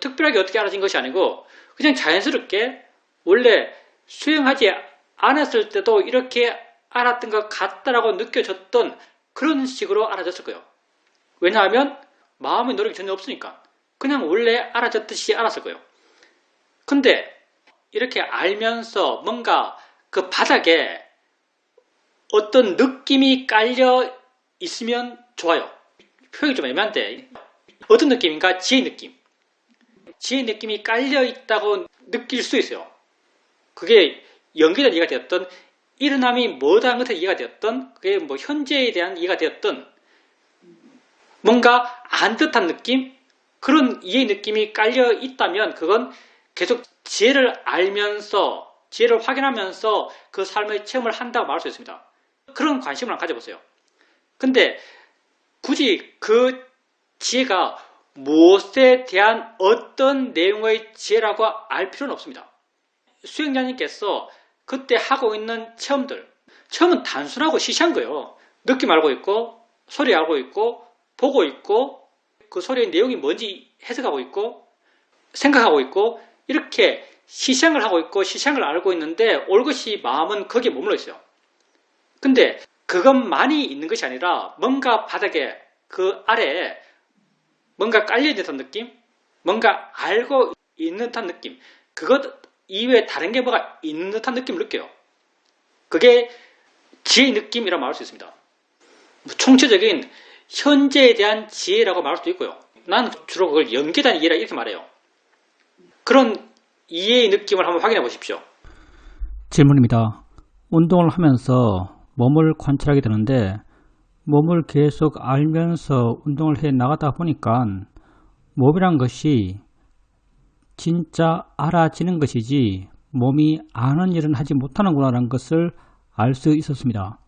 특별하게 어떻게 알아진 것이 아니고 그냥 자연스럽게 원래 수행하지 않았을 때도 이렇게 알았던 것 같다라고 느껴졌던 그런 식으로 알아졌을 거예요. 왜냐하면 마음의 노력이 전혀 없으니까 그냥 원래 알아졌듯이 알았을 거예요. 근데 이렇게 알면서 뭔가 그 바닥에 어떤 느낌이 깔려 있으면 좋아요. 표현이 좀 애매한데 어떤 느낌인가? 지혜 느낌. 지혜 느낌이 깔려 있다고 느낄 수 있어요. 그게 연기된 이해가 되었던, 일어남이 뭐다는 것에 이해가 되었던, 그게 현재에 대한 이해가 되었던, 뭔가 안 듯한 느낌? 그런 이해 느낌이 깔려 있다면 그건 계속 지혜를 알면서, 지혜를 확인하면서 그 삶의 체험을 한다고 말할 수 있습니다. 그런 관심을 안 가져보세요. 근데 굳이 그 지혜가 무엇에 대한 어떤 내용의 지혜라고 알 필요는 없습니다. 수행자님께서 그때 하고 있는 체험은 단순하고 시시한 거예요. 느낌 알고 있고, 소리 알고 있고, 보고 있고, 그 소리의 내용이 뭔지 해석하고 있고, 생각하고 있고, 이렇게 시시한 걸 하고 있고, 시시한 걸 알고 있는데, 올것이 마음은 거기에 머물러 있어요. 근데 그것만이 있는 것이 아니라, 뭔가 바닥에, 그 아래에 뭔가 깔려있는 듯한 느낌? 뭔가 알고 있는 듯한 느낌. 그것 이외에 다른 게 뭐가 있는 듯한 느낌을 느껴요. 그게 지혜의 느낌이라고 말할 수 있습니다. 총체적인 현재에 대한 지혜라고 말할 수도 있고요. 난 주로 그걸 연계에 대한 이해라 이렇게 말해요. 그런 이해의 느낌을 한번 확인해 보십시오. 질문입니다. 운동을 하면서 몸을 관찰하게 되는데 몸을 계속 알면서 운동을 해 나가다 보니까 몸이란 것이 진짜 알아지는 것이지 몸이 아는 일은 하지 못하는구나라는 것을 알 수 있었습니다.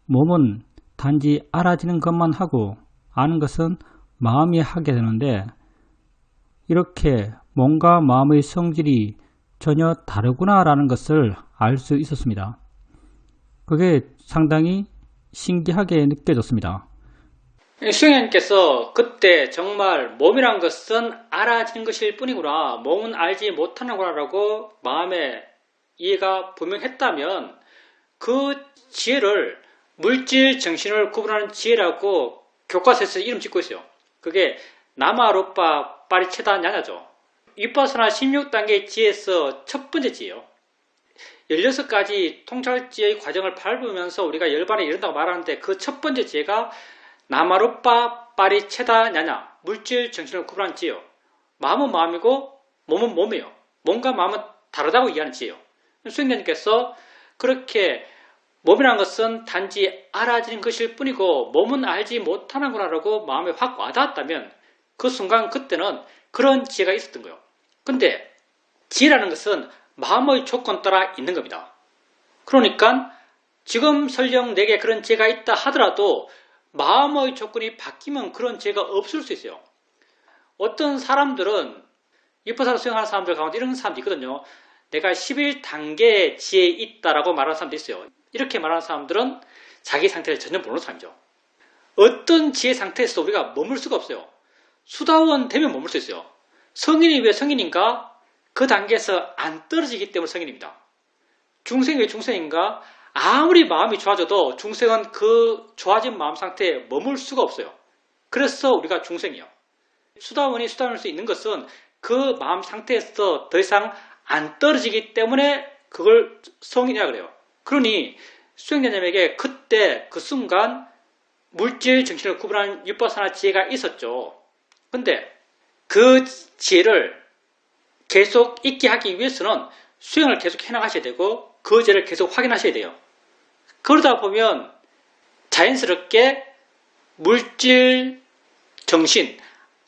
몸은 단지 알아지는 것만 하고 아는 것은 마음이 하게 되는데 이렇게 몸과 마음의 성질이 전혀 다르구나라는 것을 알 수 있었습니다. 그게 상당히 신기하게 느껴졌습니다. 수행자님께서 그때 정말 몸이란 것은 알아지는 것일 뿐이구나, 몸은 알지 못하는구나 라고 마음에 이해가 분명했다면 그 지혜를 물질, 정신을 구분하는 지혜라고 교과서에서 이름 짓고 있어요. 그게 나마루파 파리체다 냐냐죠. 위파사나 16단계 지혜에서 첫 번째 지혜요. 16가지 통찰지의 과정을 밟으면서 우리가 열반에 이른다고 말하는데 그 첫 번째 지혜가 나마루파 파리체다 냐냐, 물질, 정신을 구분하는 지혜요. 마음은 마음이고 몸은 몸이에요. 몸과 마음은 다르다고 이해하는 지혜요. 수행자님께서 그렇게 몸이란 것은 단지 알아지는 것일 뿐이고 몸은 알지 못하는구나 라고 마음에 확 와닿았다면 그 순간 그때는 그런 지혜가 있었던 거예요. 근데 지혜라는 것은 마음의 조건 따라 있는 겁니다. 그러니까 지금 설령 내게 그런 지혜가 있다 하더라도 마음의 조건이 바뀌면 그런 지혜가 없을 수 있어요. 어떤 사람들은 위파사나 수행하는 사람들 가운데 이런 사람도 있거든요. 내가 11단계의 지혜에 있다라고 말하는 사람도 있어요. 이렇게 말하는 사람들은 자기 상태를 전혀 모르는 사람이죠. 어떤 지혜 상태에서 우리가 머물 수가 없어요. 수다원 되면 머물 수 있어요. 성인이 왜 성인인가? 그 단계에서 안 떨어지기 때문에 성인입니다. 중생이 왜 중생인가? 아무리 마음이 좋아져도 중생은 그 좋아진 마음 상태에 머물 수가 없어요. 그래서 우리가 중생이에요. 수다원이 수다원일 수 있는 것은 그 마음 상태에서 더 이상 안 떨어지기 때문에 그걸 성인이라 그래요. 그러니 수행자님에게 그때 그 순간 물질, 정신을 구분하는 위파사나 지혜가 있었죠. 근데 그 지혜를 계속 있게 하기 위해서는 수행을 계속 해나가셔야 되고 그 지혜를 계속 확인하셔야 돼요. 그러다 보면 자연스럽게 물질, 정신,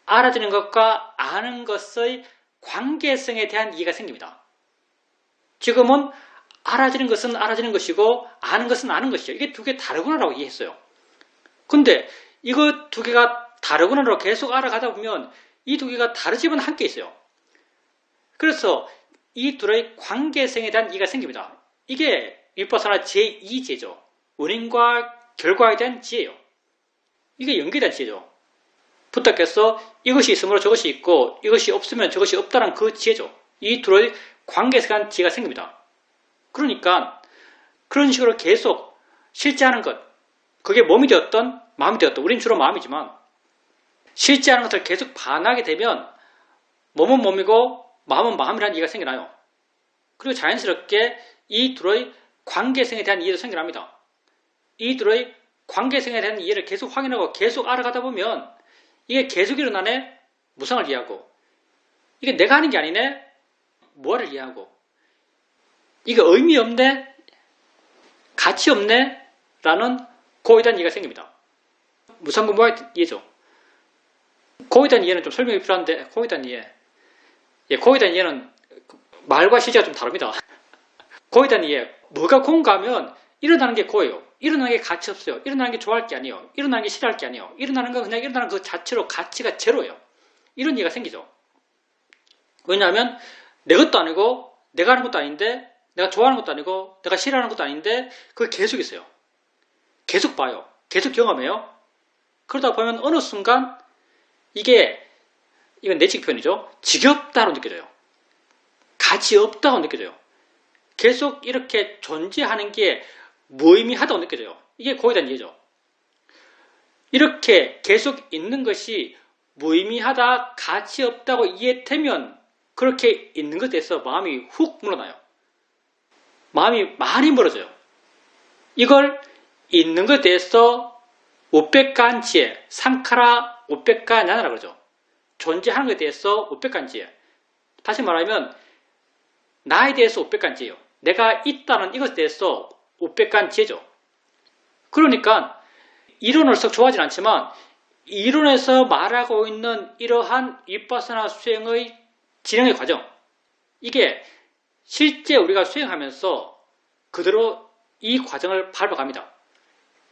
알아지는 것과 아는 것의 관계성에 대한 이해가 생깁니다. 지금은 알아지는 것은 알아지는 것이고 아는 것은 아는 것이죠. 이게 두 개 다르구나라고 이해했어요. 근데 이거 두 개가 다르구나라고 계속 알아가다 보면 이 두 개가 다르지만 함께 있어요. 그래서 이 둘의 관계성에 대한 이해가 생깁니다. 이게 위파사나 제2지혜죠. 원인과 결과에 대한 지혜예요. 이게 연계에 대한 지혜죠. 부탁해서 이것이 있으므로 저것이 있고 이것이 없으면 저것이 없다는 그 지혜죠. 이 둘의 관계에 대한 지혜가 생깁니다. 그러니까 그런 식으로 계속 실제하는 것, 그게 몸이 되었던 마음이 되었던, 우린 주로 마음이지만 실제하는 것을 계속 반하게 되면 몸은 몸이고 마음은 마음이라는 이해가 생겨나요. 그리고 자연스럽게 이 둘의 관계성에 대한 이해도 생겨납니다. 이 둘의 관계성에 대한 이해를 계속 확인하고 계속 알아가다 보면 이게 계속 일어나네? 무상을 이해하고, 이게 내가 하는 게 아니네? 무아를 이해하고, 이게 의미 없네? 가치 없네? 라는 그거에 대한 이해가 생깁니다. 무상과 무아의 이해죠. 그거에 대한 이해는 좀 설명이 필요한데, 그거에 대한 이해. 그거에 대한 이해는 말과 실제가 좀 다릅니다. 그거에 대한 이해. 뭐가 공가하면 일어나는 게 그거예요. 일어나는 게 가치 없어요. 일어나는 게 좋아할 게 아니에요. 일어나는 게 싫어할 게 아니에요. 일어나는 건 그냥 일어나는 그 자체로 가치가 제로예요. 이런 이해가 생기죠. 왜냐하면 내 것도 아니고 내가 하는 것도 아닌데 내가 좋아하는 것도 아니고 내가 싫어하는 것도 아닌데 그게 계속 있어요. 계속 봐요. 계속 경험해요. 그러다 보면 어느 순간 이건 내적 표현이죠. 지겹다고 느껴져요. 가치 없다고 느껴져요. 계속 이렇게 존재하는 게 무의미하다고 느껴져요. 이게 거기에 대한 이해죠. 이렇게 계속 있는 것이 무의미하다, 가치 없다고 이해되면 그렇게 있는 것에 대해서 마음이 훅 물어나요. 마음이 많이 멀어져요. 이걸 있는 것에 대해서 오백간지에 상카라 오백간야나라 그러죠. 존재하는 것에 대해서 오백간지에. 다시 말하면 나에 대해서 오백간지예요. 내가 있다는 이것에 대해서 오백간지죠. 그러니까 이론을 썩 좋아하진 않지만 이론에서 말하고 있는 이러한 윗바사나 수행의 진행의 과정, 이게 실제 우리가 수행하면서 그대로 이 과정을 밟아갑니다.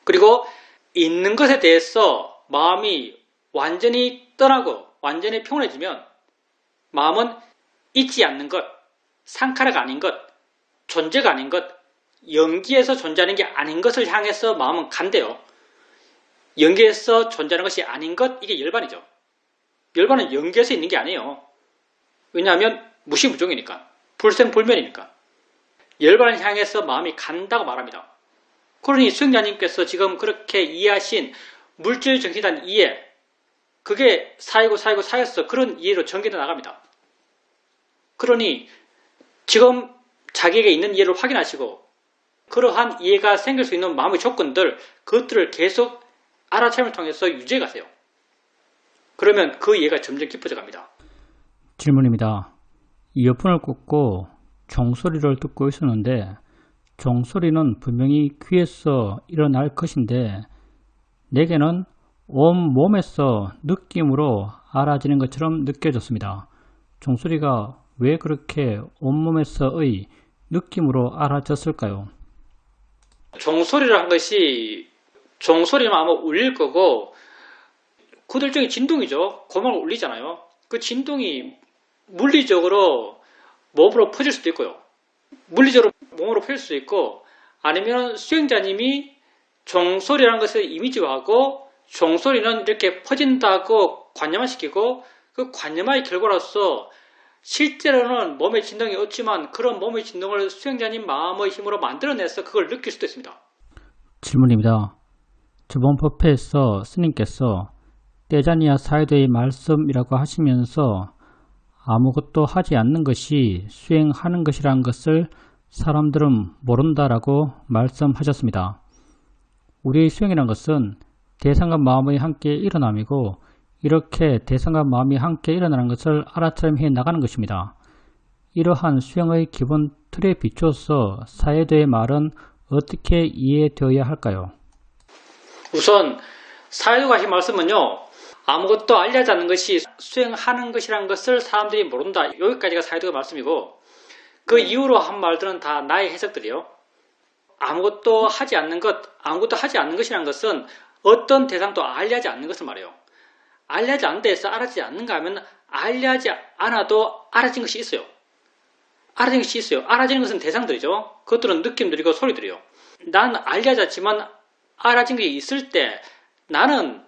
그리고 있는 것에 대해서 마음이 완전히 떠나고 완전히 평온해지면 마음은 있지 않는 것, 상카라가 아닌 것, 존재가 아닌 것, 연기에서 존재하는 게 아닌 것을 향해서 마음은 간대요. 연기에서 존재하는 것이 아닌 것, 이게 열반이죠. 열반은 연기에서 있는 게 아니에요. 왜냐하면 무시무종이니까, 불생불멸이니까. 열반을 향해서 마음이 간다고 말합니다. 그러니 수행자님께서 지금 그렇게 이해하신 물질 정신에 대한 이해, 그게 사여서 그런 이해로 전개돼 나갑니다. 그러니 지금 자기에게 있는 이해를 확인하시고 그러한 이해가 생길 수 있는 마음의 조건들, 그것들을 계속 알아차림을 통해서 유지해 가세요. 그러면 그 이해가 점점 깊어져 갑니다. 질문입니다. 이어폰을 꽂고 종소리를 듣고 있었는데 종소리는 분명히 귀에서 일어날 것인데 내게는 온몸에서 느낌으로 알아지는 것처럼 느껴졌습니다. 종소리가 왜 그렇게 온몸에서의 느낌으로 알아졌을까요? 종소리라는 것이 종소리는 아마 울릴 거고 그들 일종의 진동이죠. 고막을 울리잖아요. 그 진동이 물리적으로 몸으로 퍼질 수도 있고요. 물리적으로 몸으로 퍼질 수도 있고 아니면 수행자님이 종소리라는 것을 이미지화하고 종소리는 이렇게 퍼진다고 관념화시키고 그 관념화의 결과로서 실제로는 몸의 진동이 없지만 그런 몸의 진동을 수행자님 마음의 힘으로 만들어내서 그걸 느낄 수도 있습니다. 질문입니다. 저번 법회에서 스님께서 떼자니아 사이도의 말씀이라고 하시면서 아무것도 하지 않는 것이 수행하는 것이라는 것을 사람들은 모른다라고 말씀하셨습니다. 우리의 수행이라는 것은 대상과 마음이 함께 일어남이고 이렇게 대상과 마음이 함께 일어나는 것을 알아차림해 나가는 것입니다. 이러한 수행의 기본 틀에 비추어서 사이도의 말은 어떻게 이해되어야 할까요? 우선 사이도가 하신 말씀은요. 아무것도 알려지 않는 것이 수행하는 것이라는 것을 사람들이 모른다. 여기까지가 사이도의 말씀이고 그 이후로 한 말들은 다 나의 해석들이요. 아무것도 하지 않는 것이라는 것은 어떤 대상도 알려지 않는 것을 말해요. 알려지 않는 데에서 알아지지 않는가 하면 알려지 않아도 알아진 것이 있어요. 알아지는 것은 대상들이죠. 그것들은 느낌들이고 소리들이요. 난 알려지 않지만 알아진 게 있을 때 나는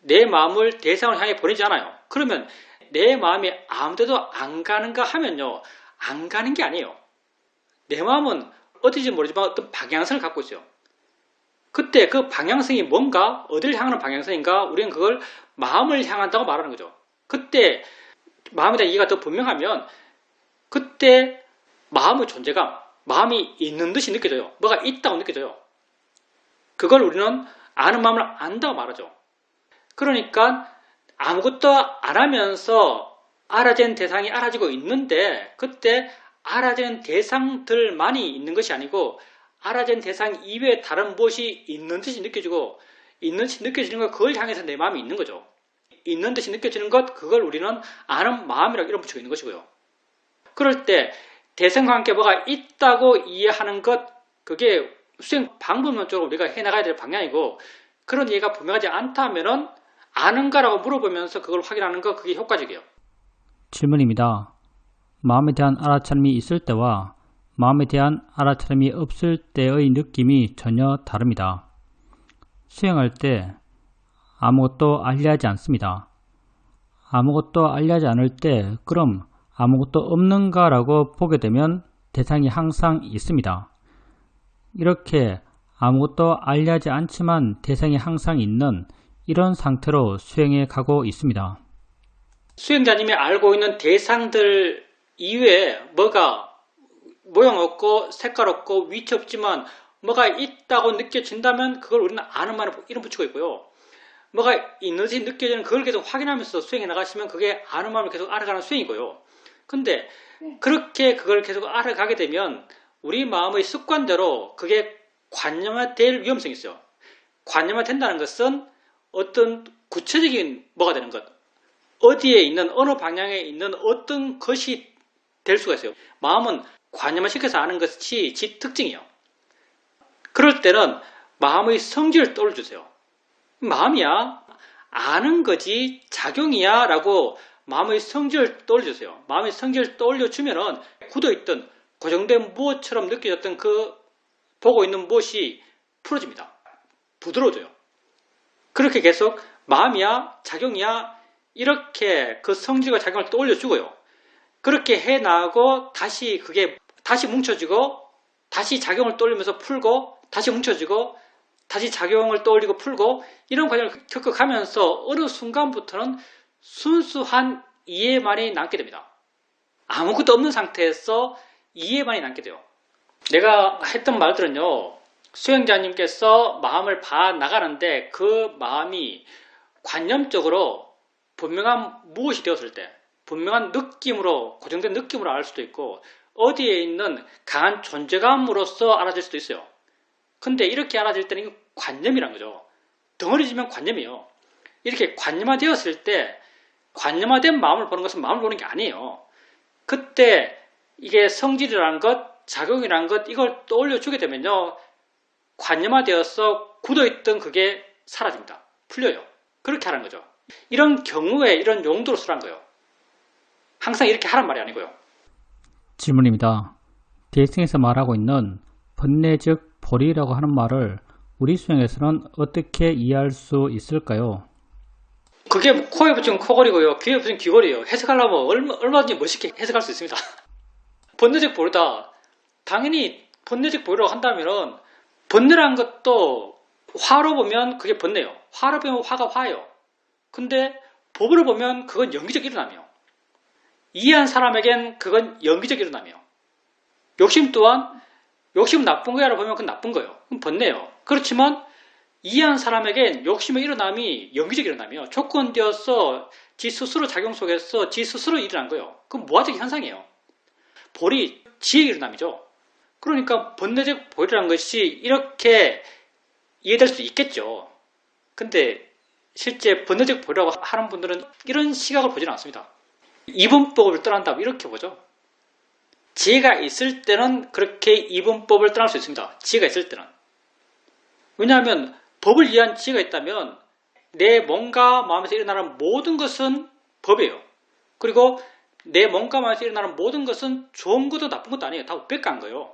내 마음을 대상을 향해 보내지 않아요. 그러면 내 마음이 아무데도 안 가는가 하면요. 안 가는 게 아니에요. 내 마음은 어디인지 모르지만 어떤 방향성을 갖고 있어요. 그때 그 방향성이 뭔가, 어디를 향하는 방향성인가, 우리는 그걸 마음을 향한다고 말하는 거죠. 그때 마음에 대한 이해가 더 분명하면 그때 마음의 존재감, 마음이 있는 듯이 느껴져요. 뭐가 있다고 느껴져요. 그걸 우리는 아는 마음을 안다고 말하죠. 그러니까 아무것도 안 하면서 알아진 대상이 알아지고 있는데 그때 알아지는 대상들만이 있는 것이 아니고 알아진 대상 이외에 다른 무엇이 있는 듯이 느껴지고 있는 듯이 느껴지는 것, 그걸 향해서 내 마음이 있는 거죠. 있는 듯이 느껴지는 것, 그걸 우리는 아는 마음이라고 이름 붙이고 있는 것이고요. 그럴 때 대상과 함께 뭐가 있다고 이해하는 것, 그게 수행 방법론적으로 우리가 해나가야 될 방향이고, 그런 이해가 분명하지 않다면은 아는가라고 물어보면서 그걸 확인하는 거, 그게 효과적이에요. 질문입니다. 마음에 대한 알아차림이 있을 때와 마음에 대한 알아차림이 없을 때의 느낌이 전혀 다릅니다. 수행할 때 아무것도 알려하지 않습니다. 아무것도 알려하지 않을 때 그럼 아무것도 없는가라고 보게 되면 대상이 항상 있습니다. 이렇게 아무것도 알려하지 않지만 대상이 항상 있는 이런 상태로 수행해 가고 있습니다. 수행자님이 알고 있는 대상들 이외에 뭐가 모양 없고 색깔 없고 위치 없지만 뭐가 있다고 느껴진다면 그걸 우리는 아는 말에 이름 붙이고 있고요. 뭐가 있는지 느껴지는 그걸 계속 확인하면서 수행해 나가시면 그게 아는 마음을 계속 알아가는 수행이고요. 근데 그렇게 그걸 계속 알아가게 되면 우리 마음의 습관대로 그게 관념화될 위험성이 있어요. 관념화된다는 것은 어떤 구체적인 뭐가 되는 것, 어디에 있는 어느 방향에 있는 어떤 것이 될 수가 있어요. 마음은 관념화시켜서 아는 것이 지 특징이에요. 그럴 때는 마음의 성질을 떠올려주세요. 마음이야, 아는 거지 작용이야 라고 마음의 성질을 떠올려주세요. 마음의 성질을 떠올려주면은 굳어있던 고정된 무엇처럼 느껴졌던 그 보고 있는 무엇이 풀어집니다. 부드러워져요. 그렇게 계속 마음이야, 작용이야 이렇게 그 성질과 작용을 떠올려주고요. 그렇게 해나가고 다시 그게 다시 뭉쳐지고 다시 작용을 떠올리면서 풀고 다시 뭉쳐지고 다시 작용을 떠올리고 풀고 이런 과정을 겪어가면서 어느 순간부터는 순수한 이해만이 남게 됩니다. 아무것도 없는 상태에서 이해만이 남게 돼요. 내가 했던 말들은요, 수행자님께서 마음을 봐 나가는데 그 마음이 관념적으로 분명한 무엇이 되었을 때, 분명한 느낌으로, 고정된 느낌으로 알 수도 있고, 어디에 있는 강한 존재감으로서 알아질 수도 있어요. 근데 이렇게 알아질 때는 이거 관념이란 거죠. 덩어리지면 관념이에요. 이렇게 관념화되었을 때, 관념화된 마음을 보는 것은 마음을 보는 게 아니에요. 그때 이게 성질이라는 것, 작용이라는 것, 이걸 떠올려주게 되면요, 관념화되어서 굳어있던 그게 사라집니다. 풀려요. 그렇게 하는 거죠. 이런 경우에 이런 용도로 쓰라는 거예요. 항상 이렇게 하란 말이 아니고요. 질문입니다. 대승에서 말하고 있는 번뇌 즉 벌이라고 하는 말을 우리 수행에서는 어떻게 이해할 수 있을까요? 그게 코에 붙이면 코걸이고요. 귀에 붙이면 귀걸이에요. 해석하려면 얼마든지 멋있게 해석할 수 있습니다. 번뇌적 벌이다. 당연히 번뇌적 벌이라고 한다면 번뇌라는 것도 화로 보면 그게 번뇌예요. 화로 보면 화가 화예요. 근데 법으로 보면 그건 연기적 일어남이에요. 이해한 사람에겐 그건 연기적 일어남이에요. 욕심 또한 욕심은 나쁜 거야라고 보면 그건 나쁜 거예요. 그건 번뇌예요. 그렇지만 이해한 사람에겐 욕심의 일어남이 연기적 일어남이에요. 조건되어서 지 스스로 작용 속에서 지 스스로 일어난 거예요. 그건 무화적 현상이에요. 볼이 지의 일어남이죠. 그러니까 번뇌적 볼이라는 것이 이렇게 이해될 수 있겠죠. 근데 실제 번뇌적 볼이라고 하는 분들은 이런 시각을 보지는 않습니다. 이분법을 떠난다면 이렇게 보죠. 지혜가 있을 때는 그렇게 이분법을 떠날 수 있습니다. 지혜가 있을 때는. 왜냐하면 법을 이해한 지혜가 있다면 내 몸과 마음에서 일어나는 모든 것은 법이에요. 그리고 내 몸과 마음에서 일어나는 모든 것은 좋은 것도 나쁜 것도 아니에요. 다 우백한 거예요.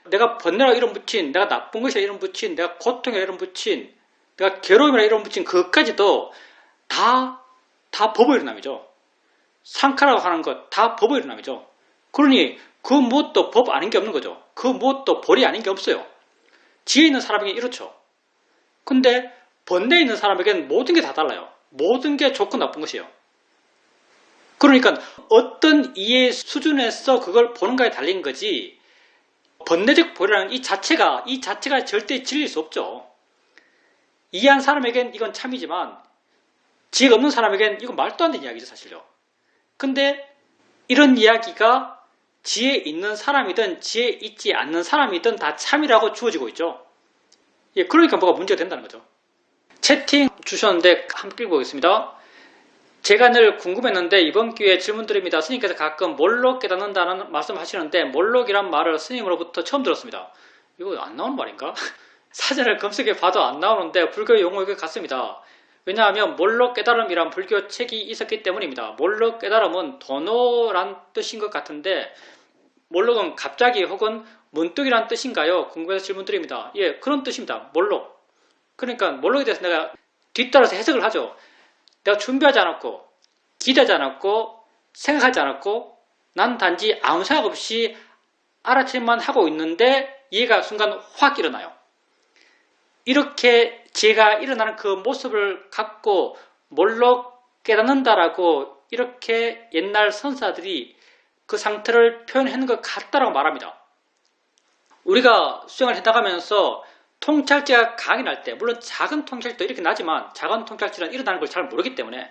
내가 번뇌라고 이름 붙인, 내가 나쁜 것이라 이름 붙인, 내가 고통이라 이름 붙인, 내가 괴로움이라 이름 붙인 그것까지도 다 법의 일어남이죠. 상카라고 하는 것 다 법의 일어남이죠. 그러니 그 무엇도 법 아닌 게 없는 거죠. 그 무엇도 벌이 아닌 게 없어요. 지혜 있는 사람에게 이렇죠. 근데 번뇌 있는 사람에게는 모든 게 다 달라요. 모든 게 좋고 나쁜 것이에요. 그러니까 어떤 이해 수준에서 그걸 보는가에 달린 거지, 번뇌적 벌이라는 이 자체가 절대 진리일 수 없죠. 이해한 사람에겐 이건 참이지만 지혜가 없는 사람에겐 이건 말도 안 되는 이야기죠, 사실요. 근데 이런 이야기가 지혜 있는 사람이든 지혜 있지 않는 사람이든 다 참이라고 주어지고 있죠. 예, 그러니까 뭐가 문제가 된다는 거죠. 채팅 주셨는데 함께 읽어보겠습니다. 제가 늘 궁금했는데 이번 기회에 질문드립니다. 스님께서 가끔 몰록 깨닫는다는 말씀하시는데 몰록이란 말을 스님으로부터 처음 들었습니다. 이거 안 나오는 말인가? 사전을 검색해 봐도 안 나오는데 불교 용어가 같습니다. 왜냐하면 몰로 깨달음이란 불교 책이 있었기 때문입니다. 몰로 깨달음은 도노란 뜻인 것 같은데 몰록은 갑자기 혹은 문득이란 뜻인가요? 궁금해서 질문드립니다. 예, 그런 뜻입니다. 몰록. 그러니까 몰록에 대해서 내가 뒤따라서 해석을 하죠. 내가 준비하지 않았고 기대하지 않았고 생각하지 않았고 난 단지 아무 생각 없이 알아채만 하고 있는데 이해가 순간 확 일어나요. 이렇게 지혜가 일어나는 그 모습을 갖고 몰록 깨닫는다라고 이렇게 옛날 선사들이 그 상태를 표현한 것 같다라고 말합니다. 우리가 수행을 해나가면서 통찰지가 강하게 날 때, 물론 작은 통찰지도 이렇게 나지만 작은 통찰지는 일어나는 걸 잘 모르기 때문에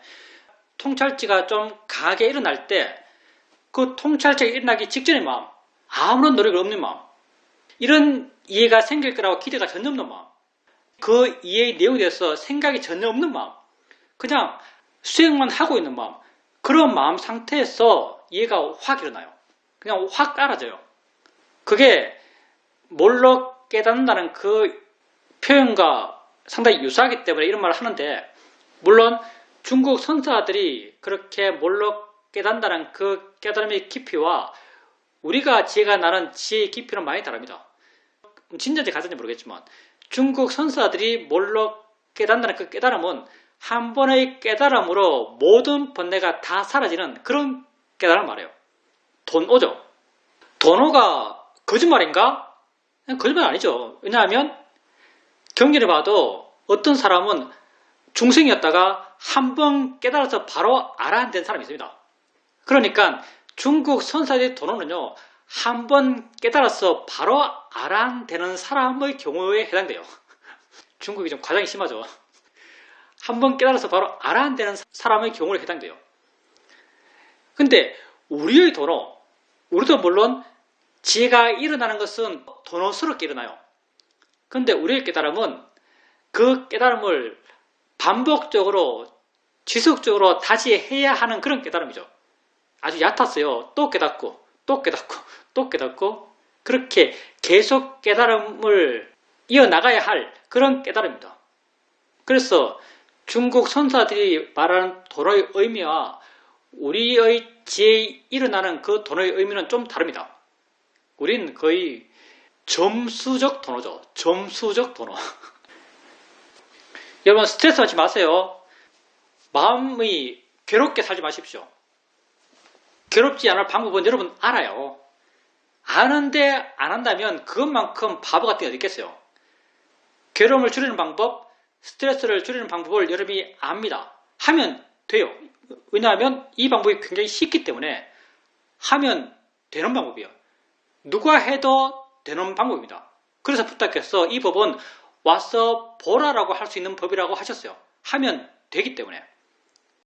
통찰지가 좀 강하게 일어날 때 그 통찰지가 일어나기 직전의 마음, 아무런 노력이 없는 마음, 이런 이해가 생길 거라고 기대가 전혀 없는 마음, 그 이해의 내용에 대해서 생각이 전혀 없는 마음, 그냥 수행만 하고 있는 마음, 그런 마음 상태에서 이해가 확 일어나요. 그냥 확 깔아져요. 그게 몰록 깨닫는다는 그 표현과 상당히 유사하기 때문에 이런 말을 하는데, 물론 중국 선사들이 그렇게 몰록 깨닫는다는 그 깨달음의 깊이와 우리가 지혜가 나는 지혜의 깊이는 많이 다릅니다. 진짜인지 가짜인지 모르겠지만 중국 선사들이 몰록 깨닫는다는 그 깨달음은 한 번의 깨달음으로 모든 번뇌가 다 사라지는 그런 깨달음을 말해요. 돈오죠. 돈오가 거짓말인가? 거짓말 아니죠. 왜냐하면 경전에 봐도 어떤 사람은 중생이었다가 한 번 깨달아서 바로 아라한 사람이 있습니다. 그러니까 중국 선사들의 돈오는요, 한 번 깨달아서 바로 아라한 되는 사람의 경우에 해당돼요. 중국이 좀 과장이 심하죠. 한 번 깨달아서 바로 아라한 되는 사람의 경우에 해당돼요. 근데 우리의 돈오, 우리도 물론 지혜가 일어나는 것은 돈오스럽게 일어나요. 근데 우리의 깨달음은 그 깨달음을 반복적으로 지속적으로 다시 해야 하는 그런 깨달음이죠. 아주 얕았어요. 또 깨닫고 또 깨닫고 또 깨닫고 그렇게 계속 깨달음을 이어나가야 할 그런 깨달음입니다. 그래서 중국 선사들이 말하는 돈의 의미와 우리의 지혜에 일어나는 그 돈의 의미는 좀 다릅니다. 우린 거의 점수적 돈오죠. 점수적 돈오. 여러분 스트레스 받지 마세요. 마음이 괴롭게 살지 마십시오. 괴롭지 않을 방법은 여러분 알아요. 아는데 안 한다면 그것만큼 바보 같은 게 어디 있겠어요. 괴로움을 줄이는 방법, 스트레스를 줄이는 방법을 여러분이 압니다. 하면 돼요. 왜냐하면 이 방법이 굉장히 쉽기 때문에 하면 되는 방법이에요. 누가 해도 되는 방법입니다. 그래서 부탁해서 이 법은 와서 보라라고 할 수 있는 법이라고 하셨어요. 하면 되기 때문에.